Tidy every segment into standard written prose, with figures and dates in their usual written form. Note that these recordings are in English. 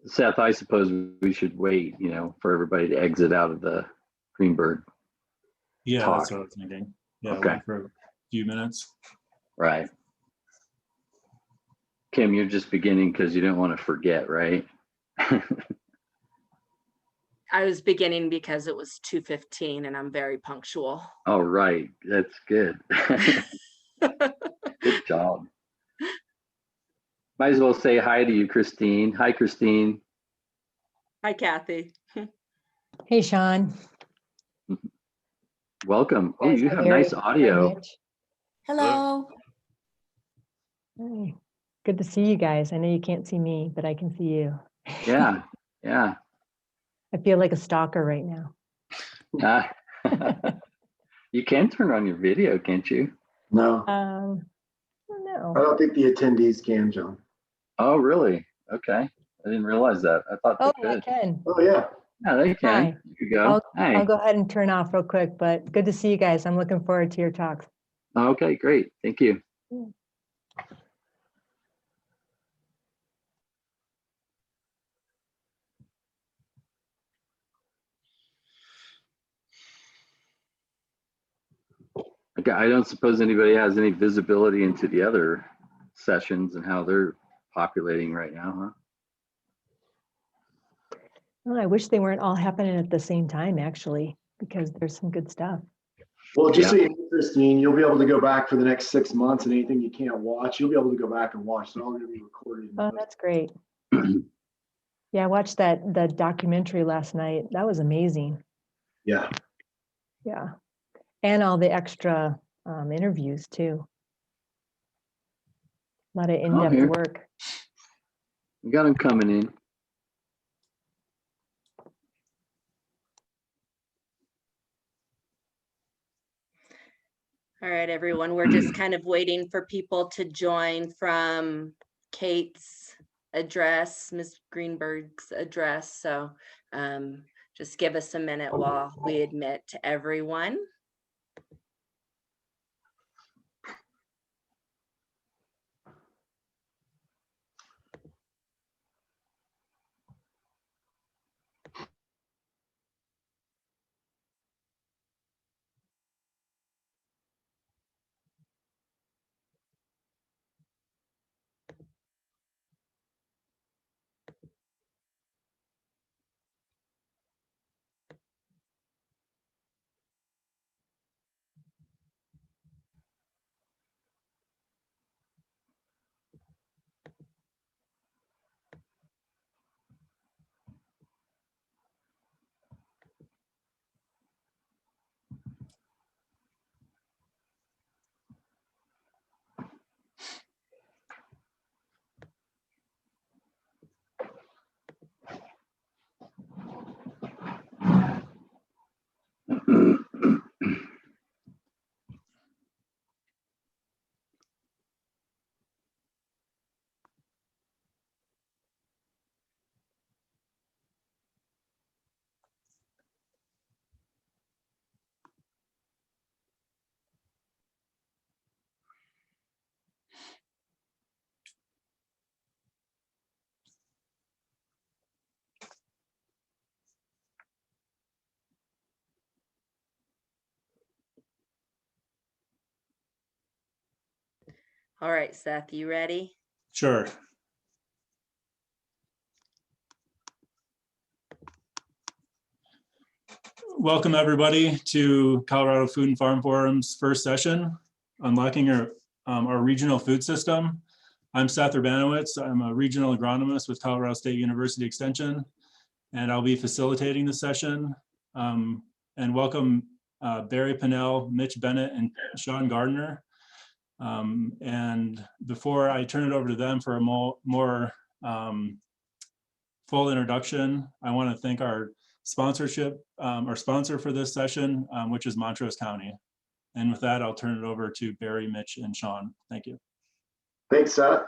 Seth, I suppose we should wait, for everybody to exit out of the Greenberg. Yeah, Talk. that's what I was thinking. Yeah, Okay. wait for a few minutes. Right. Kim, you're just beginning because you don't want to forget, right? I was beginning because it was 2:15 and I'm very punctual. Oh, right. That's good. Good job. Might as well say hi to you, Christine. Hi, Christine. Hi, Kathy. Hey, Sean. Welcome. Oh, Guys, you hi, have Barry. nice Hi, audio. Mitch. Hello. Hey, good to see you guys. I know you can't see me, but I can see you. Yeah. Yeah. I feel like a stalker right now. You can turn on your video, can't you? No, I don't I know. don't think the attendees can, John. Oh, really? Okay. I didn't realize that. I thought Oh, they I could. can. Oh, yeah. Yeah, they can. Hi. You could go. Hey. I'll go ahead and turn off real quick, but good to see you guys. I'm looking forward to your talks. Okay, great. Thank you. Okay, I don't suppose anybody has any visibility into the other sessions and how they're populating right now, huh? Well, I wish they weren't all happening at the same time, actually, because there's some good stuff. Well, just so Yeah. you know, Christine, you'll be able to go back for the next 6 months, and anything you can't watch, you'll be able to go back and watch. It's all going to be recorded. Oh, that's great. Yeah, I watched the documentary last night. That was amazing. Yeah. Yeah. And all the extra interviews too. A lot of in-depth here. work. We got them coming in. All right, everyone. We're just kind of waiting for people to join from Kate's address, Ms. Greenberg's address. So just give us a minute while we admit to everyone. All right, Seth, you ready? Sure. Welcome everybody to Colorado Food and Farm Forum's first session, Unlocking our regional food system. I'm Seth Urbanowitz. I'm a regional agronomist with Colorado State University Extension, and I'll be facilitating the session. And welcome Barry Pennell, Mitch Bennett, and Sean Gardner. And before I turn it over to them for a more full introduction, I want to thank our sponsorship, our sponsor for this session, which is Montrose County. And with that, I'll turn it over to Barry, Mitch, and Sean. Thank you. Thanks, Seth.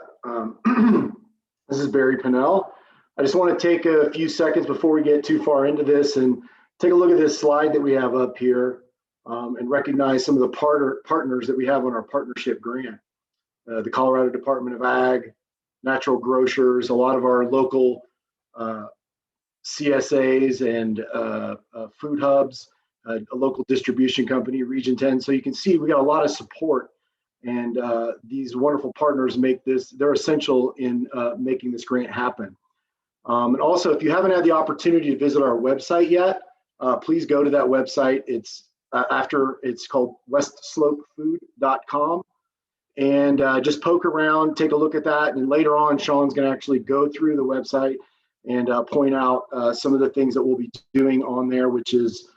This is Barry Pennell. I just want to take a few seconds before we get too far into this and take a look at this slide that we have up here and recognize some of the partners that we have on our partnership grant. The Colorado Department of Ag, Natural Grocers, a lot of our local CSAs and food hubs, a local distribution company, Region 10. So you can see we got a lot of support, and these wonderful partners make this, they're essential in making this grant happen. And also, if you haven't had the opportunity to visit our website yet, please go to that website. It's it's called westslopefood.com. And just poke around, take a look at that. And later on, Sean's going to actually go through the website and point out some of the things that we'll be doing on there, which is,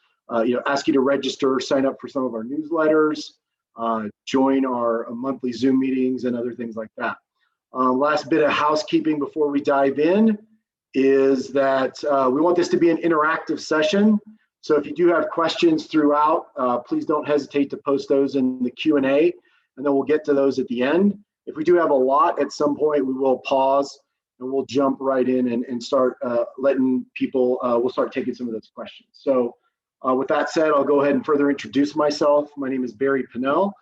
ask you to register, sign up for some of our newsletters, join our monthly Zoom meetings and other things like that. Last bit of housekeeping before we dive in is that we want this to be an interactive session. So if you do have questions throughout, please don't hesitate to post those in the Q&A, and then we'll get to those at the end. If we do have a lot at some point, we will pause and we'll jump right in and start letting people, we'll start taking some of those questions. So with that said, I'll go ahead and further introduce myself. My name is Barry Pinnell.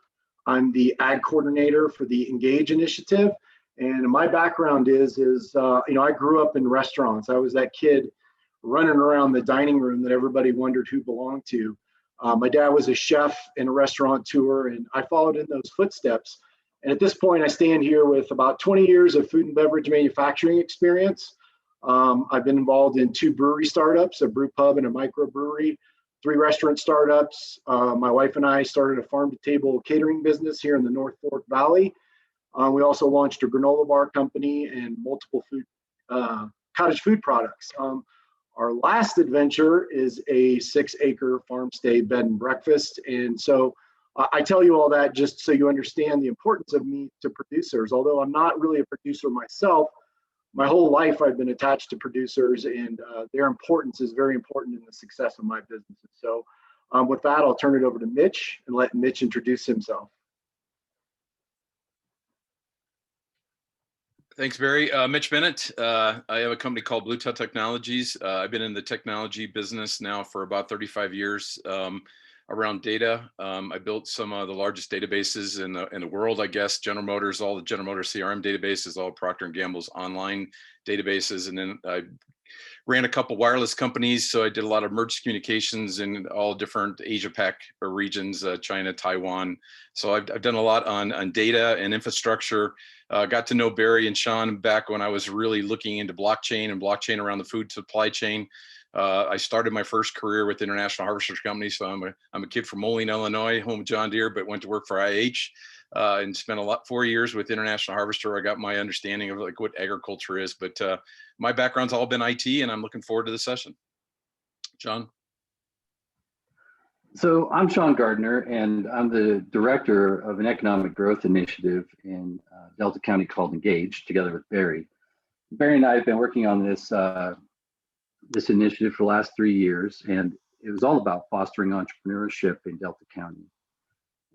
I'm the Ag Coordinator for the Engage Initiative. And my background is I grew up in restaurants. I was that kid running around the dining room that everybody wondered who belonged to. My dad was a chef and a restaurateur, and I followed in those footsteps. And at this point, I stand here with about 20 years of food and beverage manufacturing experience. I've been involved in 2 brewery startups, a brew pub and a microbrewery, 3 restaurant startups. My wife and I started a farm-to-table catering business here in the North Fork Valley. We also launched a granola bar company and multiple cottage food products. Our last adventure is a 6-acre farm stay bed and breakfast. And so I tell you all that just so you understand the importance of me to producers. Although I'm not really a producer myself, my whole life I've been attached to producers, and their importance is very important in the success of my businesses. So with that, I'll turn it over to Mitch and let Mitch introduce himself. Thanks, Barry. Mitch Bennett. I have a company called Blue Tail Technologies. I've been in the technology business now for about 35 years around data. I built some of the largest databases in the world, I guess. General Motors, all the General Motors CRM databases, all Procter & Gamble's online databases. And then I ran a couple wireless companies. So I did a lot of merged communications in all different Asia Pac regions, China, Taiwan. So I've done a lot on data and infrastructure. Got to know Barry and Sean back when I was really looking into blockchain around the food supply chain. I started my first career with International Harvesters Company. So I'm a kid from Moline, Illinois, home of John Deere, but went to work for IH and spent 4 years with International Harvester. I got my understanding of like what agriculture is, but my background's all been IT, and I'm looking forward to the session. John? So I'm Sean Gardner, and I'm the director of an economic growth initiative in Delta County called Engage, together with Barry. Barry and I have been working on this this initiative for the last 3 years, and it was all about fostering entrepreneurship in Delta County.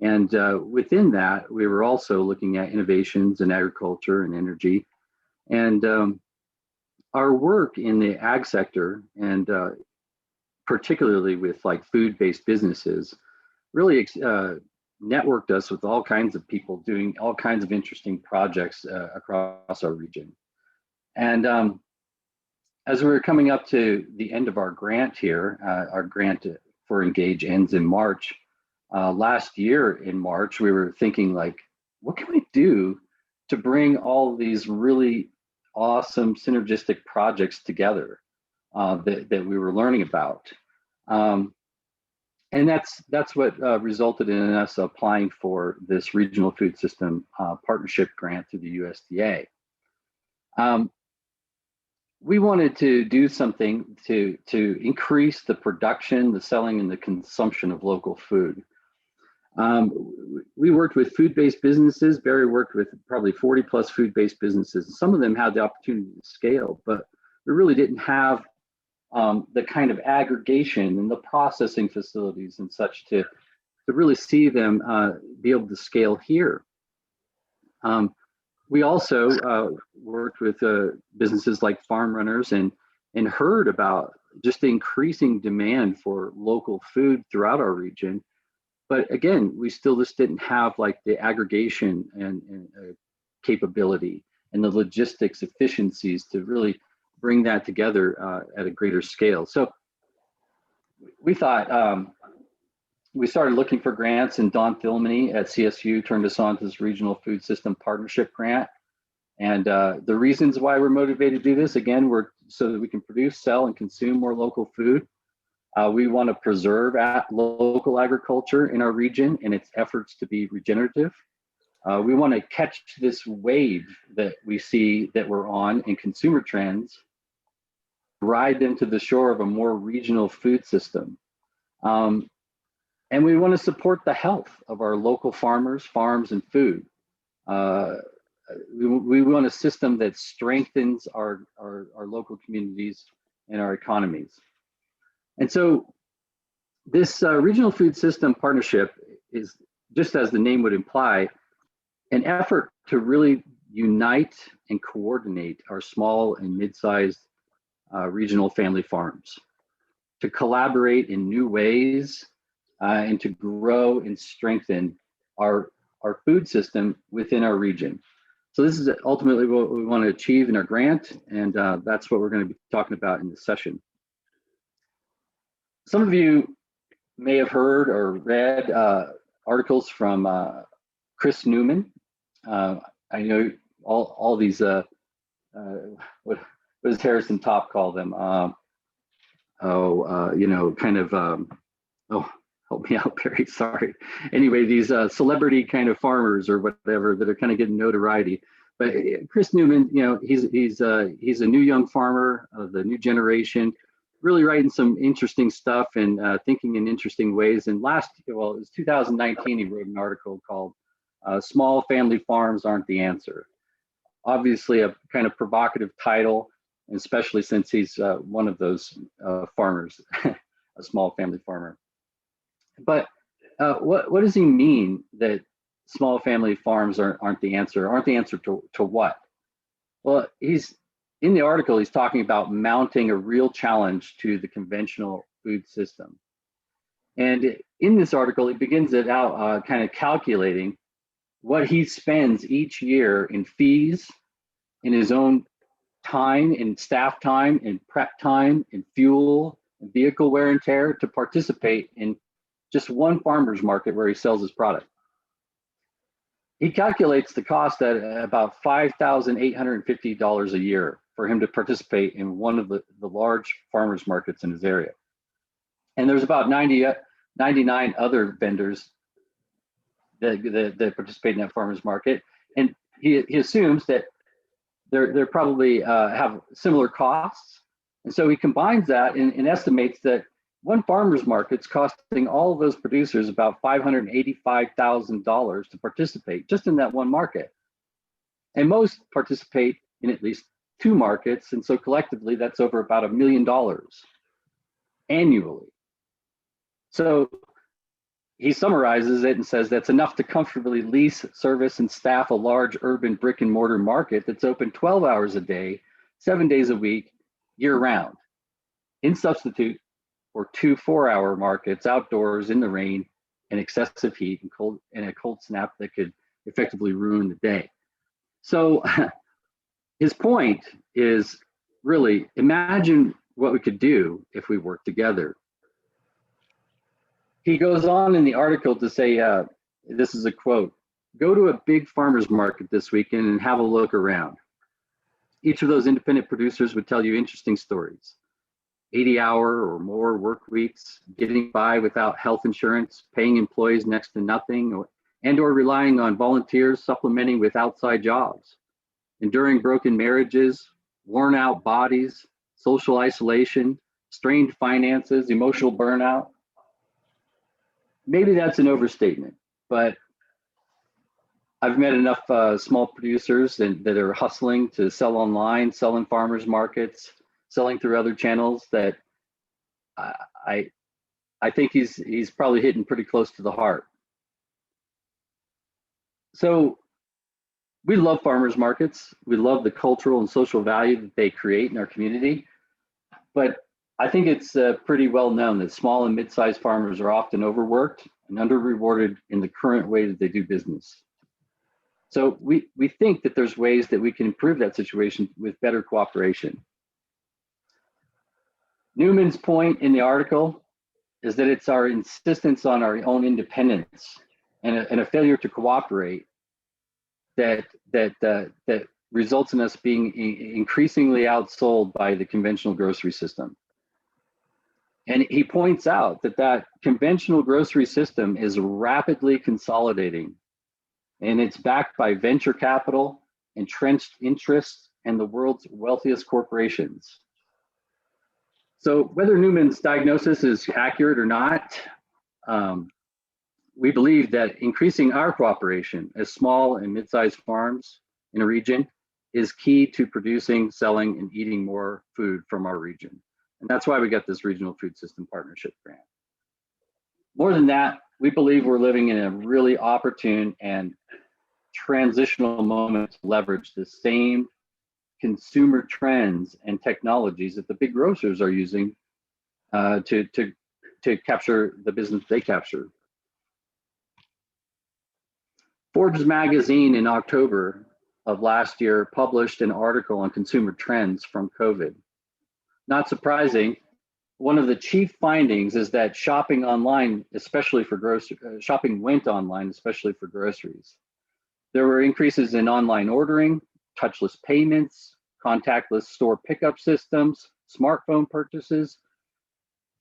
And within that, we were also looking at innovations in agriculture and energy. And our work in the ag sector, and particularly with like food-based businesses, really networked us with all kinds of people doing all kinds of interesting projects across our region. And as we were coming up to the end of our grant here, our grant for Engage ends in March. Last year in March, we were thinking like, what can we do to bring all these really awesome synergistic projects together that we were learning about? And that's what resulted in us applying for this regional food system partnership grant through the USDA. We wanted to do something to increase the production, the selling, and the consumption of local food. We worked with food-based businesses. Barry worked with probably 40 plus food-based businesses. Some of them had the opportunity to scale, but we really didn't have the kind of aggregation and the processing facilities and such to really see them be able to scale here. We also worked with businesses like Farm Runners and heard about just the increasing demand for local food throughout our region. But again, we still just didn't have like the aggregation and capability and the logistics efficiencies to really bring that together at a greater scale. So we thought, we started looking for grants, and Don Philmany at CSU turned us on to this Regional Food System Partnership Grant. And the reasons why we're motivated to do this, again, we're so that we can produce, sell, and consume more local food. We want to preserve local agriculture in our region and its efforts to be regenerative. We want to catch this wave that we see that we're on in consumer trends, ride them to the shore of a more regional food system. And we want to support the health of our local farmers, farms, and food. We want a system that strengthens our local communities and our economies. And so this Regional Food System Partnership is, just as the name would imply, an effort to really unite and coordinate our small and mid-sized regional family farms, to collaborate in new ways, and to grow and strengthen our food system within our region. So this is ultimately what we want to achieve in our grant, and that's what we're going to be talking about in this session. Some of you may have heard or read articles from Chris Newman. I know all these, what does Harrison Top call them? Help me out, Barry, sorry. Anyway, these celebrity kind of farmers or whatever that are kind of getting notoriety. But Chris Newman, he's a new young farmer of the new generation, really writing some interesting stuff and thinking in interesting ways. And it was 2019, he wrote an article called Small Family Farms Aren't the Answer. Obviously a kind of provocative title, especially since he's one of those farmers, a small family farmer. But what does he mean that small family farms aren't the answer? Aren't the answer to what? Well, in the article, he's talking about mounting a real challenge to the conventional food system. And in this article, he begins it out kind of calculating what he spends each year in fees, in his own time, in staff time, in prep time, in fuel, in vehicle wear and tear to participate in just one farmer's market where he sells his product. He calculates the cost at about $5,850 a year for him to participate in one of the large farmers markets in his area. And there's about 99 other vendors that participate in that farmers market. And he assumes that they're probably have similar costs. And so he combines that and estimates that one farmer's market's costing all of those producers about $585,000 to participate just in that one market. And most participate in at least two markets. And so collectively, that's over about $1 million annually. So he summarizes it and says that's enough to comfortably lease, service, and staff a large urban brick and mortar market that's open 12 hours a day, 7 days a week, year round, in substitute for 2 4-hour markets outdoors in the rain and excessive heat and a cold snap that could effectively ruin the day. So his point is really, imagine what we could do if we worked together. He goes on in the article to say, this is a quote, "Go to a big farmer's market this weekend and have a look around. Each of those independent producers would tell you interesting stories. 80-hour or more work weeks, getting by without health insurance, paying employees next to nothing, or relying on volunteers supplementing with outside jobs, enduring broken marriages, worn out bodies, social isolation, strained finances, emotional burnout." Maybe that's an overstatement, but I've met enough small producers that are hustling to sell online, sell in farmers markets, selling through other channels that I think he's probably hitting pretty close to the heart. So we love farmers markets. We love the cultural and social value that they create in our community, but I think it's pretty well known that small and mid-sized farmers are often overworked and under-rewarded in the current way that they do business. So we think that there's ways that we can improve that situation with better cooperation. Newman's point in the article is that it's our insistence on our own independence and a failure to cooperate that results in us being increasingly outsold by the conventional grocery system. And he points out that conventional grocery system is rapidly consolidating, and it's backed by venture capital, entrenched interests, and the world's wealthiest corporations. So whether Newman's diagnosis is accurate or not, we believe that increasing our cooperation as small and mid-sized farms in a region is key to producing, selling, and eating more food from our region. And that's why we got this Regional Food System Partnership Grant. More than that, we believe we're living in a really opportune and transitional moment to leverage the same consumer trends and technologies that the big grocers are using to capture the business they capture. Forbes magazine in October of last year published an article on consumer trends from COVID. Not surprising, one of the chief findings is that shopping online, especially for shopping went online, especially for groceries. There were increases in online ordering, touchless payments, contactless store pickup systems, smartphone purchases.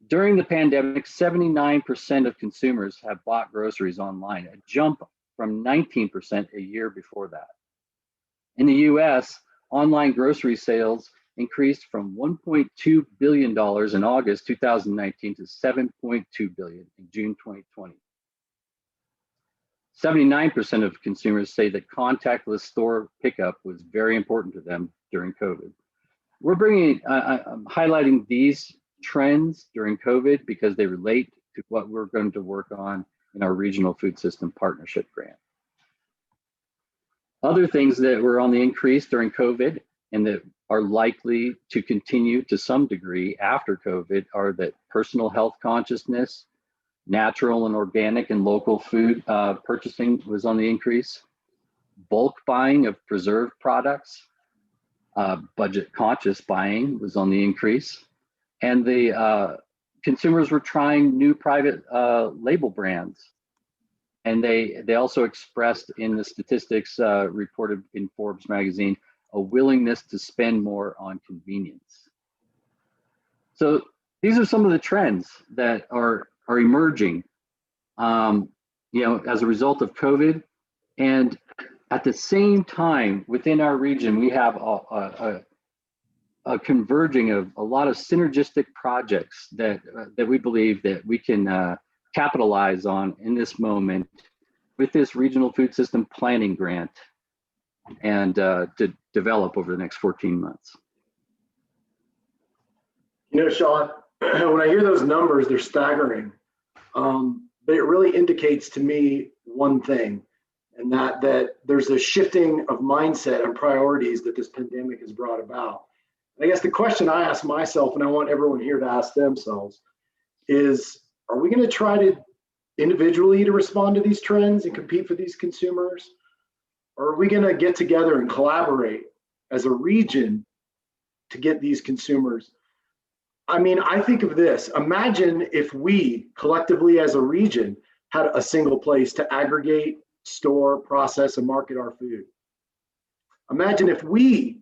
During the pandemic, 79% of consumers have bought groceries online, a jump from 19% a year before that. In the US, online grocery sales increased from $1.2 billion in August 2019 to $7.2 billion in June 2020. 79% of consumers say that contactless store pickup was very important to them during COVID. We're highlighting these trends during COVID because they relate to what we're going to work on in our Regional Food System Partnership Grant. Other things that were on the increase during COVID and that are likely to continue to some degree after COVID are that personal health consciousness, natural and organic and local food purchasing was on the increase, bulk buying of preserved products, budget conscious buying was on the increase, and the consumers were trying new private label brands. And they also expressed in the statistics reported in Forbes magazine a willingness to spend more on convenience. So these are some of the trends that are emerging, as a result of COVID. And at the same time, within our region, we have a converging of a lot of synergistic projects that we believe that we can capitalize on in this moment with this Regional Food System Planning Grant and to develop over the next 14 months. Sean, when I hear those numbers, they're staggering. But it really indicates to me one thing, and that there's a shifting of mindset and priorities that this pandemic has brought about. And I guess the question I ask myself, and I want everyone here to ask themselves, is, are we going to try to individually to respond to these trends and compete for these consumers? Or are we going to get together and collaborate as a region to get these consumers? I mean, I think of this. Imagine if we collectively as a region had a single place to aggregate, store, process, and market our food. Imagine if we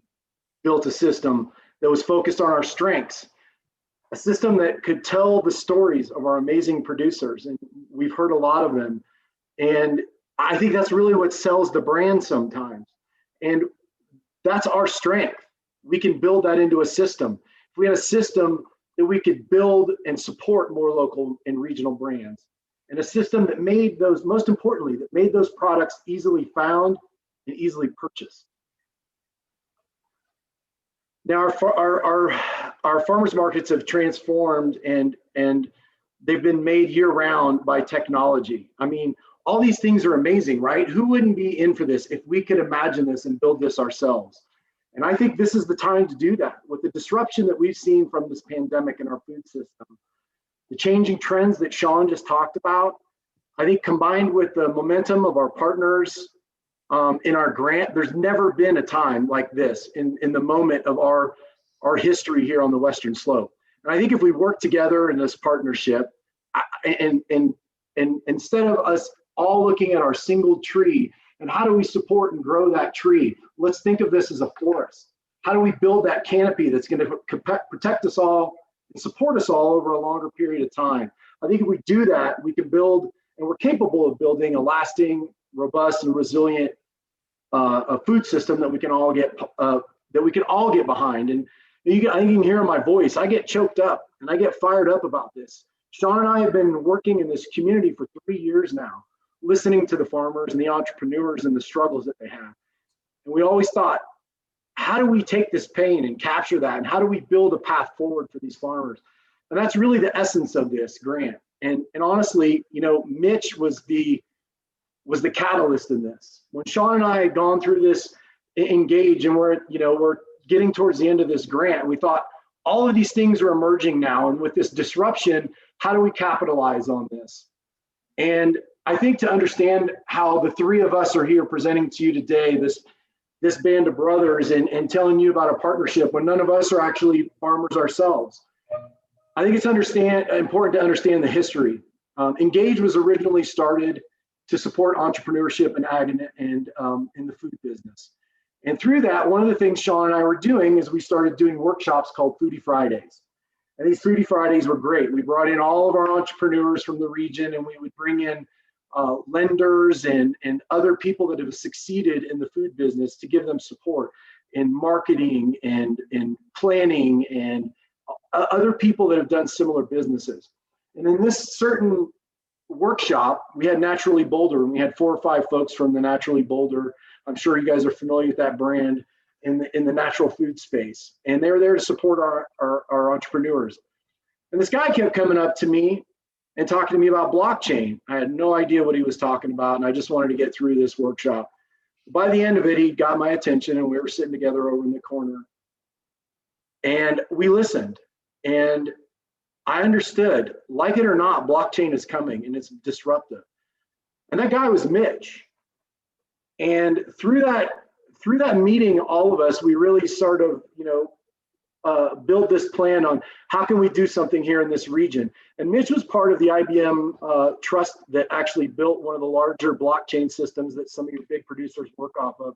built a system that was focused on our strengths, a system that could tell the stories of our amazing producers, and we've heard a lot of them. And I think that's really what sells the brand sometimes. And that's our strength. We can build that into a system. If we had a system that we could build and support more local and regional brands, and a system that made those, most importantly, that made those products easily found and easily purchased. Now our farmers markets have transformed and they've been made year round by technology. I mean, all these things are amazing, right? Who wouldn't be in for this if we could imagine this and build this ourselves? And I think this is the time to do that. With the disruption that we've seen from this pandemic in our food system, the changing trends that Sean just talked about, I think combined with the momentum of our partners in our grant, there's never been a time like this in the moment of our history here on the Western Slope. And I think if we work together in this partnership, and instead of us all looking at our single tree and how do we support and grow that tree, let's think of this as a forest. How do we build that canopy that's going to protect us all and support us all over a longer period of time? I think if we do that, we can build, and we're capable of building, a lasting, robust, and resilient a food system that we can all get behind. And I think you can hear in my voice, I get choked up and I get fired up about this. Sean and I have been working in this community for 3 years now, listening to the farmers and the entrepreneurs and the struggles that they have. And we always thought, how do we take this pain and capture that? And how do we build a path forward for these farmers? And that's really the essence of this grant. And honestly, you know, Mitch was the catalyst in this. When Sean and I had gone through this Engage, and we're getting towards the end of this grant, we thought all of these things are emerging now. And with this disruption, how do we capitalize on this? And I think to understand how the three of us are here presenting to you today, this band of brothers, and telling you about a partnership when none of us are actually farmers ourselves. I think it's important to understand the history. Engage was originally started to support entrepreneurship in ag and in the food business. And through that, one of the things Sean and I were doing is we started doing workshops called Foodie Fridays. And these Foodie Fridays were great. We brought in all of our entrepreneurs from the region, and we would bring in lenders and other people that have succeeded in the food business to give them support in marketing and in planning, and other people that have done similar businesses. And in this certain workshop, we had Naturally Boulder, and we had 4 or 5 folks from the Naturally Boulder. I'm sure you guys are familiar with that brand in the natural food space. And they were there to support our entrepreneurs. And this guy kept coming up to me and talking to me about blockchain. I had no idea what he was talking about, and I just wanted to get through this workshop. By the end of it, he got my attention, and we were sitting together over in the corner. And we listened, and I understood, like it or not, blockchain is coming, and it's disruptive. And that guy was Mitch. And through that meeting, all of us, we really sort of, build this plan on how can we do something here in this region. And Mitch was part of the IBM trust that actually built one of the larger blockchain systems that some of your big producers work off of.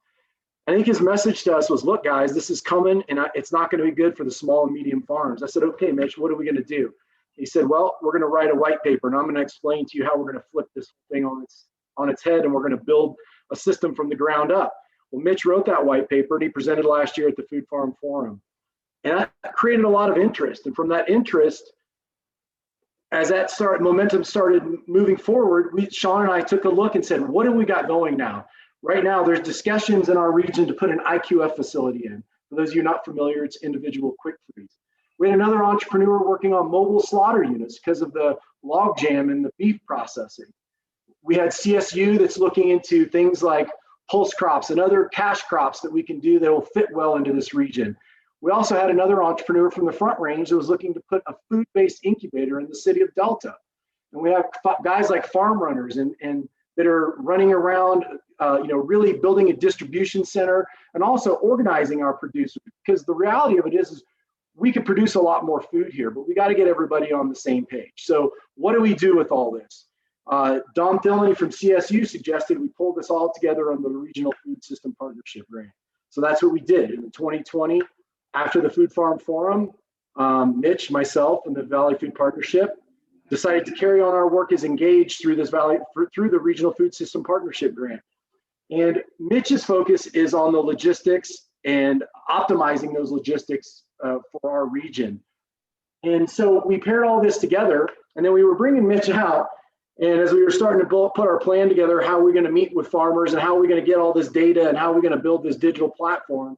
I think his message to us was, look, guys, this is coming, and it's not going to be good for the small and medium farms. I said, okay, Mitch, what are we going to do? He said, well, we're going to write a white paper, and I'm going to explain to you how we're going to flip this thing on its head, and we're going to build a system from the ground up. Well, Mitch wrote that white paper, and he presented last year at the Food Farm Forum. And that created a lot of interest. And from that interest, as that momentum started moving forward, Sean and I took a look and said, what have we got going now? Right now, there's discussions in our region to put an IQF facility in. For those of you not familiar, it's individual quick freeze. We had another entrepreneur working on mobile slaughter units because of the log jam in the beef processing. We had CSU that's looking into things like pulse crops and other cash crops that we can do that will fit well into this region. We also had another entrepreneur from the Front Range that was looking to put a food-based incubator in the city of Delta. And we have guys like farm runners and that are running around, really building a distribution center and also organizing our producers. Because the reality of it is we could produce a lot more food here, but we got to get everybody on the same page. So what do we do with all this? Don Thilney from CSU suggested we pull this all together under the Regional Food System Partnership Grant. So that's what we did in 2020. After the Food Farm Forum, Mitch, myself, and the Valley Food Partnership decided to carry on our work as Engaged through through the Regional Food System Partnership Grant. And Mitch's focus is on the logistics and optimizing those logistics for our region. And so we paired all this together, and then we were bringing Mitch out. And as we were starting to put our plan together, how are we going to meet with farmers and how are we going to get all this data and how are we going to build this digital platform?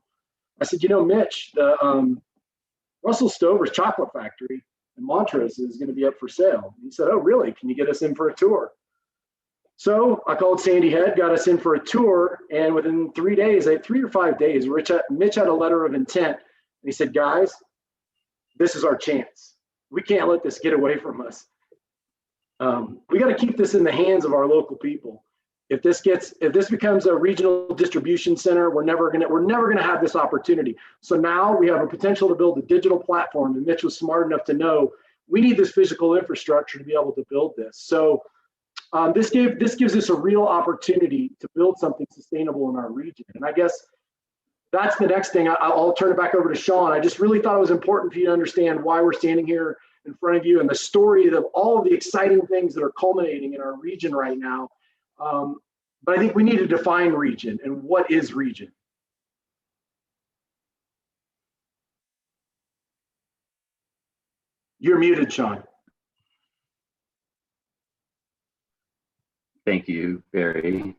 I said, Mitch, the Russell Stover's chocolate factory in Montrose is going to be up for sale. He said, oh, really? Can you get us in for a tour? So I called Sandy Head, got us in for a tour. And within 3 days, 3 or 5 days, Mitch had a letter of intent. And he said, guys, this is our chance. We can't let this get away from us. We got to keep this in the hands of our local people. If this becomes a regional distribution center, we're never gonna have this opportunity. So now we have a potential to build a digital platform, and Mitch was smart enough to know we need this physical infrastructure to be able to build this. So this gives us a real opportunity to build something sustainable in our region. And I guess that's the next thing. I'll turn it back over to Sean. I just really thought it was important for you to understand why we're standing here in front of you and the story of all of the exciting things that are culminating in our region right now. But I think we need to define region and what is region. You're muted, Sean. Thank you, Barry.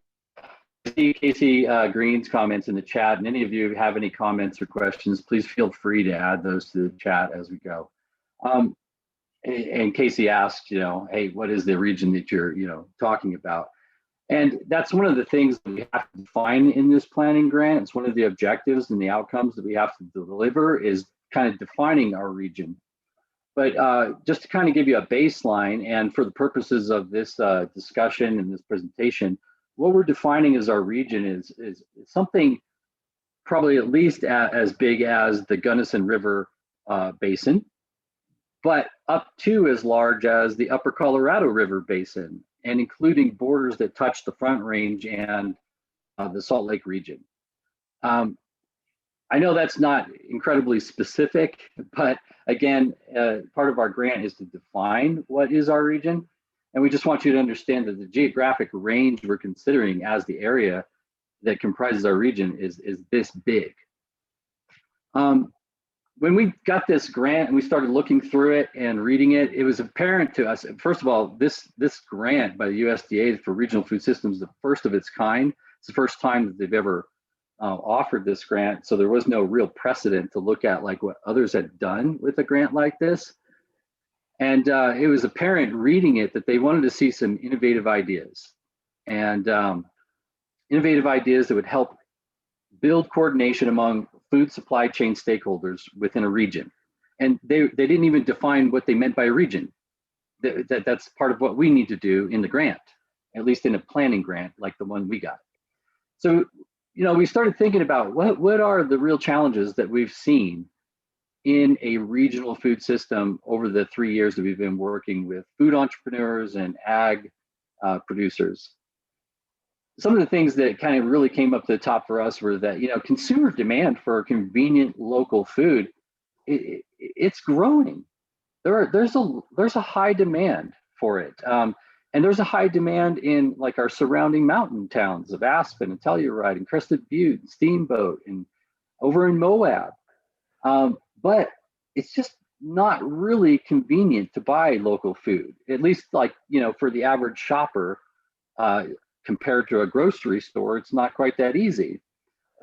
I see Casey Green's comments in the chat, and any of you have any comments or questions, please feel free to add those to the chat as we go. And Casey asked, hey, what is the region that you're, talking about? And that's one of the things that we have to define in this planning grant. It's one of the objectives and the outcomes that we have to deliver is kind of defining our region. But just to kind of give you a baseline, and for the purposes of this discussion and this presentation, what we're defining as our region is something probably at least as big as the Gunnison River Basin, but up to as large as the Upper Colorado River Basin, and including borders that touch the Front Range and the Salt Lake region. I know that's not incredibly specific, but again, part of our grant is to define what is our region. And we just want you to understand that the geographic range we're considering as the area that comprises our region is this big. When we got this grant and we started looking through it and reading it, it was apparent to us, first of all, this grant by the USDA for regional food systems, the first of its kind. It's the first time that they've ever offered this grant. So there was no real precedent to look at like what others had done with a grant like this. And it was apparent reading it that they wanted to see some innovative ideas and innovative ideas that would help build coordination among food supply chain stakeholders within a region. And they didn't even define what they meant by region. That's part of what we need to do in the grant, at least in a planning grant like the one we got. So, we started thinking about what are the real challenges that we've seen in a regional food system over the 3 years that we've been working with food entrepreneurs and ag producers. Some of the things that kind of really came up to the top for us were that, consumer demand for convenient local food, it's growing. There's a high demand for it. And there's a high demand in like our surrounding mountain towns of Aspen and Telluride and Crested Butte and Steamboat and over in Moab. But it's just not really convenient to buy local food, at least like, for the average shopper, compared to a grocery store, it's not quite that easy.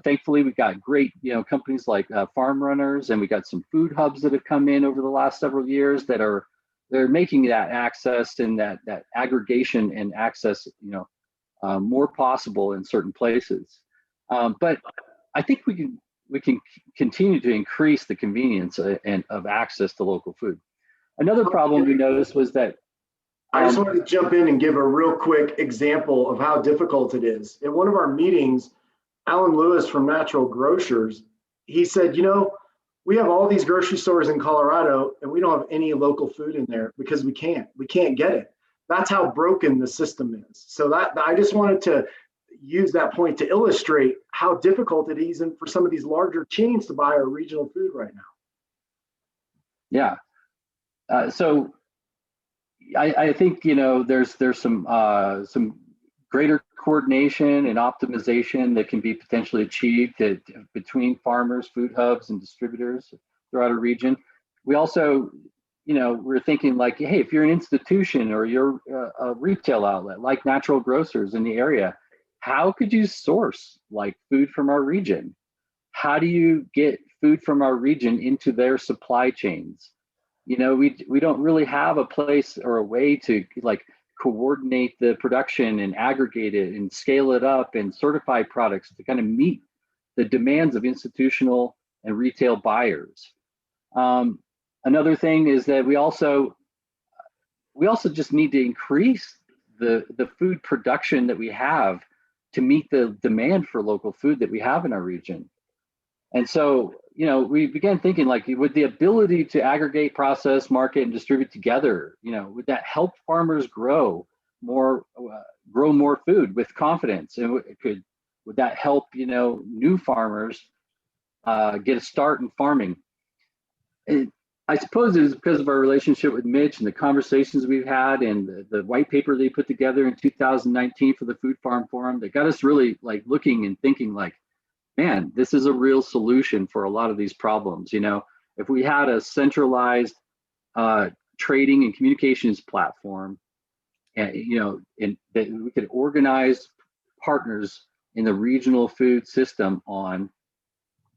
Thankfully, we've got great, companies like Farm Runners, and we got some food hubs that have come in over the last several years that they're making that access and that aggregation and access, more possible in certain places. But I think we can continue to increase the convenience and of access to local food. Another problem we noticed was that I just wanted to jump in and give a real quick example of how difficult it is. In one of our meetings, Alan Lewis from Natural Grocers, he said, we have all these grocery stores in Colorado and we don't have any local food in there because we can't get it. That's how broken the system is. So I just wanted to use that point to illustrate how difficult it is for some of these larger chains to buy our regional food right now. Yeah. So I think there's some greater coordination and optimization that can be potentially achieved between farmers, food hubs, and distributors throughout a region. We also, we're thinking like, hey, if you're an institution or you're a retail outlet like Natural Grocers in the area, how could you source like food from our region? How do you get food from our region into their supply chains? We don't really have a place or a way to like coordinate the production and aggregate it and scale it up and certify products to kind of meet the demands of institutional and retail buyers. Another thing is that we also just need to increase the food production that we have to meet the demand for local food that we have in our region. And so, you know, we began thinking like, would the ability to aggregate, process, market, and distribute together, you know, would that help farmers grow more food with confidence? And would that help, you know, new farmers get a start in farming? And I suppose it was because of our relationship with Mitch and the conversations we've had and the white paper they put together in 2019 for the Food Farm Forum that got us really like looking and thinking like, man, this is a real solution for a lot of these problems. You know, if we had a centralized trading and communications platform, and you know, and that we could organize partners in the regional food system on,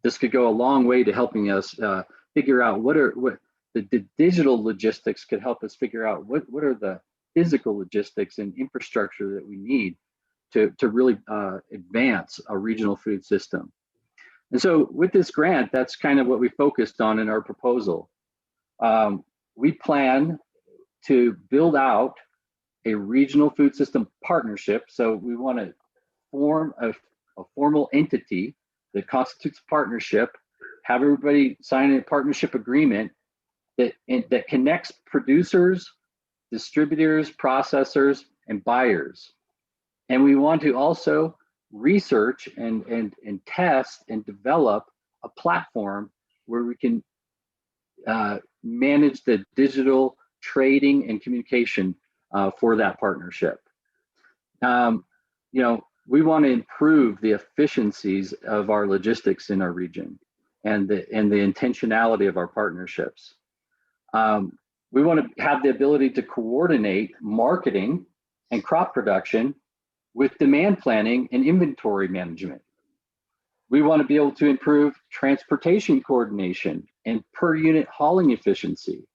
this could go a long way to helping us figure out what the digital logistics could help us figure out what are the physical logistics and infrastructure that we need to really advance a regional food system. And so with this grant, that's kind of what we focused on in our proposal. We plan to build out a regional food system partnership. So we want to form a formal entity that constitutes a partnership, have everybody sign a partnership agreement that connects producers, distributors, processors, and buyers. And we want to also research and test and develop a platform where we can manage the digital trading and communication for that partnership. You know, we want to improve the efficiencies of our logistics in our region and the intentionality of our partnerships. We want to have the ability to coordinate marketing and crop production with demand planning and inventory management. We want to be able to improve transportation coordination and per unit hauling efficiency.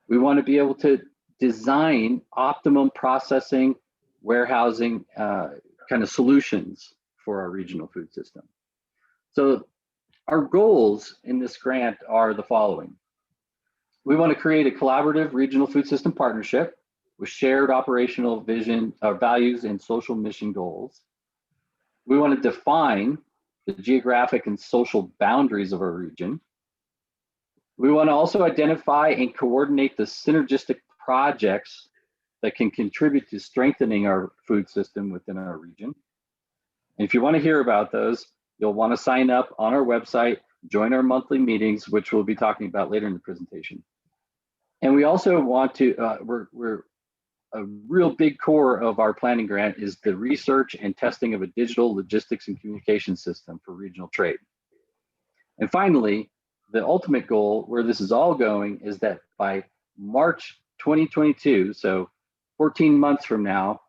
We want to be able to design optimum processing, warehousing kind of solutions for our regional food system. So our goals in this grant are the following. We want to create a collaborative regional food system partnership with shared operational vision, values, and social mission goals. We want to define the geographic and social boundaries of our region. We want to also identify and coordinate the synergistic projects that can contribute to strengthening our food system within our region. And if you want to hear about those, you'll want to sign up on our website, join our monthly meetings, which we'll be talking about later in the presentation. And we also want to, we're a real big core of our planning grant is the research and testing of a digital logistics and communication system for regional trade. And finally, the ultimate goal where this is all going is that by March 2022, so 14 months from now,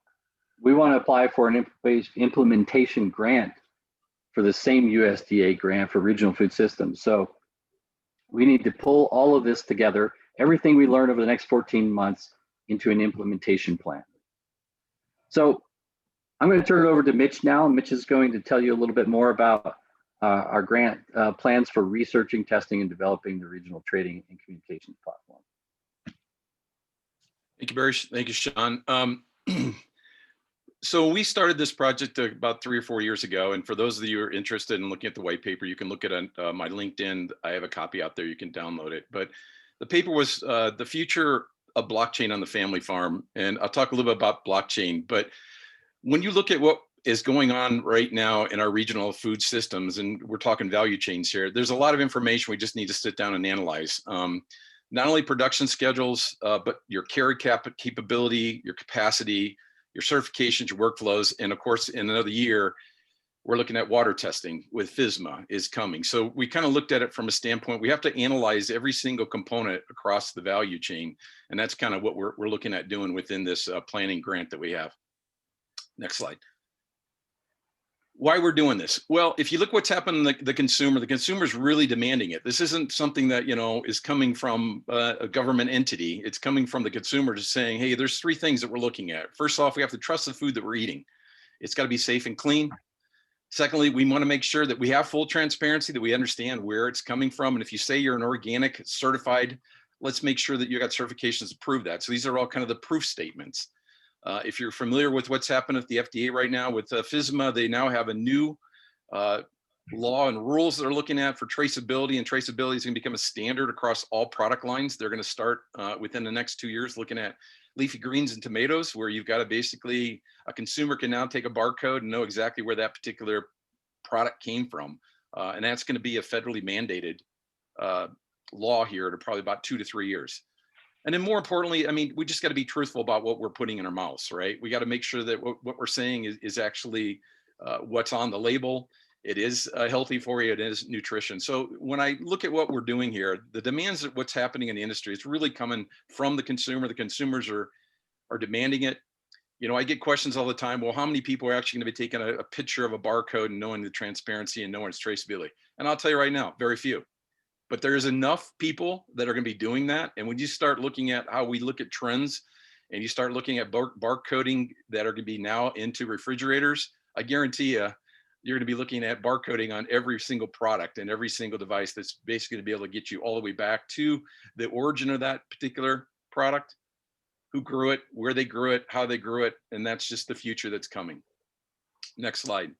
we want to apply for an implementation grant for the same USDA grant for regional food systems. So we need to pull all of this together, everything we learn over the next 14 months into an implementation plan. So I'm going to turn it over to Mitch now. Mitch is going to tell you a little bit more about our grant plans for researching, testing, and developing the regional trading and communications platform. Thank you, Barry. Thank you, Sean. So we started this project about 3 or 4 years ago. And for those of you who are interested in looking at the white paper, you can look at my LinkedIn. I have a copy out there. You can download it. But the paper was the future of blockchain on the family farm. And I'll talk a little bit about blockchain. But when you look at what is going on right now in our regional food systems, and we're talking value chains here, there's a lot of information we just need to sit down and analyze. Not only production schedules, but your carry capability, your capacity, your certifications, your workflows. And of course, in another year, we're looking at water testing with FSMA is coming. So we kind of looked at it from a standpoint, we have to analyze every single component across the value chain. And that's kind of what we're looking at doing within this planning grant that we have. Next slide. Why we're doing this? Well, if you look what's happened to the consumer is really demanding it. This isn't something that, you know, is coming from a government entity. It's coming from the consumer just saying, hey, there's 3 things that we're looking at. First off, we have to trust the food that we're eating. It's got to be safe and clean. Secondly, we want to make sure that we have full transparency, that we understand where it's coming from. And if you say you're an organic certified, let's make sure that you got certifications to prove that. So these are all kind of the proof statements. If you're familiar with what's happened at the FDA right now with FSMA, they now have a new law and rules they're looking at for traceability, and traceability is going to become a standard across all product lines. They're going to start within the next 2 years looking at leafy greens and tomatoes, where you've got to basically, a consumer can now take a barcode and know exactly where that particular product came from. And that's going to be a federally mandated law here to probably about 2 to 3 years. And then more importantly, I mean, we just got to be truthful about what we're putting in our mouths, right? We got to make sure that what we're saying is actually what's on the label. It is healthy for you. It is nutrition. So when I look at what we're doing here, the demands of what's happening in the industry, it's really coming from the consumer. The consumers are demanding it. You know, I get questions all the time. Well, how many people are actually going to be taking a picture of a barcode and knowing the transparency and knowing its traceability? And I'll tell you right now, very few. But there's enough people that are going to be doing that. And when you start looking at how we look at trends, and you start looking at barcoding that are going to be now into refrigerators, I guarantee you, you're going to be looking at barcoding on every single product and every single device that's basically going to be able to get you all the way back to the origin of that particular product, who grew it, where they grew it, how they grew it, and that's just the future that's coming. Next slide.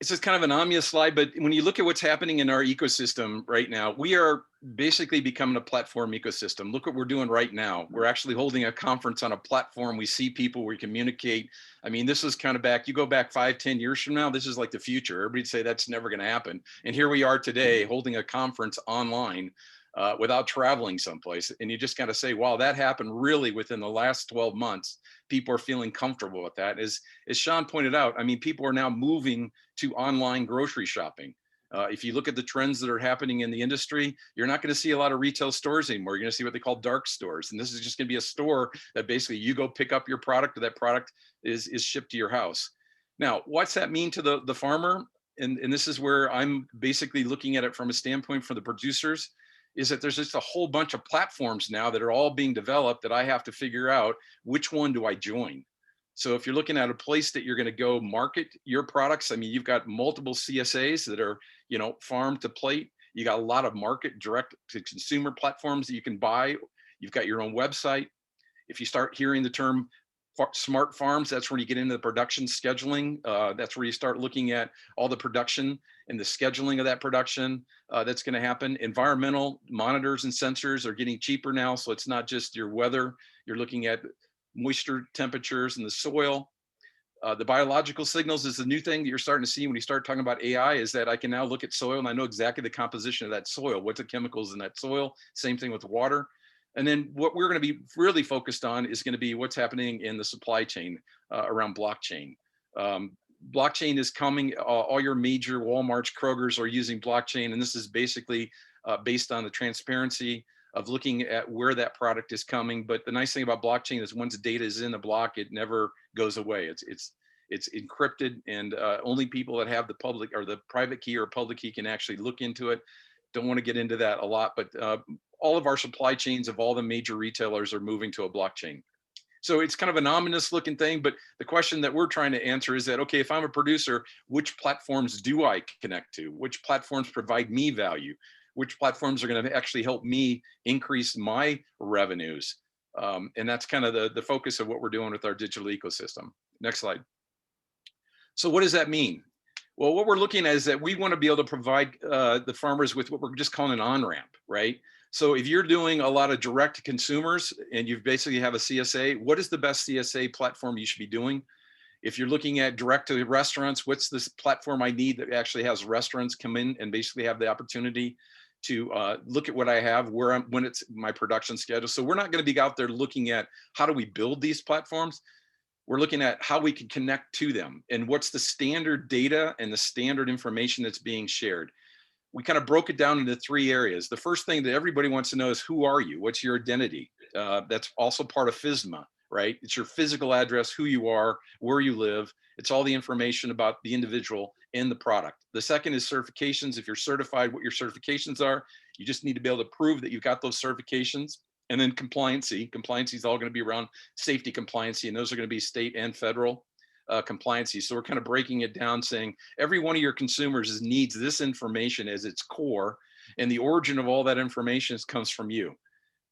It's just kind of an obvious slide, but when you look at what's happening in our ecosystem right now, we are basically becoming a platform ecosystem. Look what we're doing right now. We're actually holding a conference on a platform. We see people, we communicate. I mean, this is kind of back, you go back 5, 10 years from now, this is like the future. Everybody'd say that's never going to happen. And here we are today holding a conference online without traveling someplace. And you just got to say, wow, that happened really within the last 12 months. People are feeling comfortable with that. As Sean pointed out, I mean, people are now moving to online grocery shopping. If you look at the trends that are happening in the industry, you're not going to see a lot of retail stores anymore. You're going to see what they call dark stores. And this is just going to be a store that basically you go pick up your product, or that product is shipped to your house. Now, what's that mean to the farmer? And this is where I'm basically looking at it from a standpoint for the producers, is that there's just a whole bunch of platforms now that are all being developed that I have to figure out which one do I join. So if you're looking at a place that you're going to go market your products, I mean, you've got multiple CSAs that are, you know, farm to plate. You got a lot of market direct to consumer platforms that you can buy. You've got your own website. If you start hearing the term smart farms, that's when you get into the production scheduling. That's where you start looking at all the production and the scheduling of that production that's going to happen. Environmental monitors and sensors are getting cheaper now. So it's not just your weather. You're looking at moisture temperatures in the soil. The biological signals is the new thing that you're starting to see when you start talking about AI, is that I can now look at soil and I know exactly the composition of that soil. What's the chemicals in that soil? Same thing with water. And then what we're going to be really focused on is going to be what's happening in the supply chain around blockchain. Blockchain is coming. All your major Walmarts, Kroger's are using blockchain. And this is basically based on the transparency of looking at where that product is coming. But the nice thing about blockchain is once data is in the block, it never goes away. It's encrypted, and only people that have the public or the private key or public key can actually look into it. Don't want to get into that a lot, but all of our supply chains of all the major retailers are moving to a blockchain. So it's kind of an ominous looking thing, but the question that we're trying to answer is that, okay, if I'm a producer, which platforms do I connect to? Which platforms provide me value? Which platforms are going to actually help me increase my revenues? And that's kind of the focus of what we're doing with our digital ecosystem. Next slide. So what does that mean? Well, what we're looking at is that we want to be able to provide the farmers with what we're just calling an on-ramp, right? So if you're doing a lot of direct to consumers and you basically have a CSA, what is the best CSA platform you should be doing? If you're looking at direct to restaurants, what's this platform I need that actually has restaurants come in and basically have the opportunity to look at what I have, when it's my production schedule. So we're not going to be out there looking at how do we build these platforms. We're looking at how we can connect to them and what's the standard data and the standard information that's being shared. We kind of broke it down into 3 areas. The first thing that everybody wants to know is, who are you? What's your identity? That's also part of FSMA, right? It's your physical address, who you are, where you live. It's all the information about the individual and the product. The second is certifications. If you're certified, what your certifications are, you just need to be able to prove that you've got those certifications. And then compliancy. Compliancy is all going to be around safety compliancy, and those are going to be state and federal compliancy. So we're kind of breaking it down, saying every one of your consumers needs this information as its core, and the origin of all that information comes from you.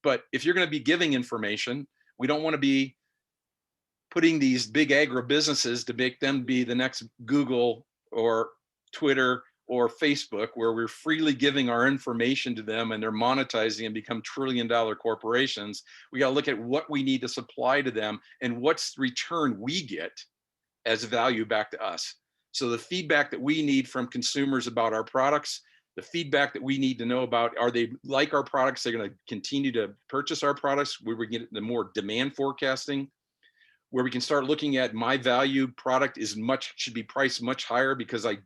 But if you're going to be giving information, we don't want to be putting these big agribusinesses to make them be the next Google or Twitter or Facebook, where we're freely giving our information to them and they're monetizing and become trillion-dollar corporations. We got to look at what we need to supply to them and what's the return we get as value back to us. So the feedback that we need from consumers about our products, the feedback that we need to know about, are they like our products? They're going to continue to purchase our products, where we get the more demand forecasting, where we can start looking at my value product should be priced much higher because I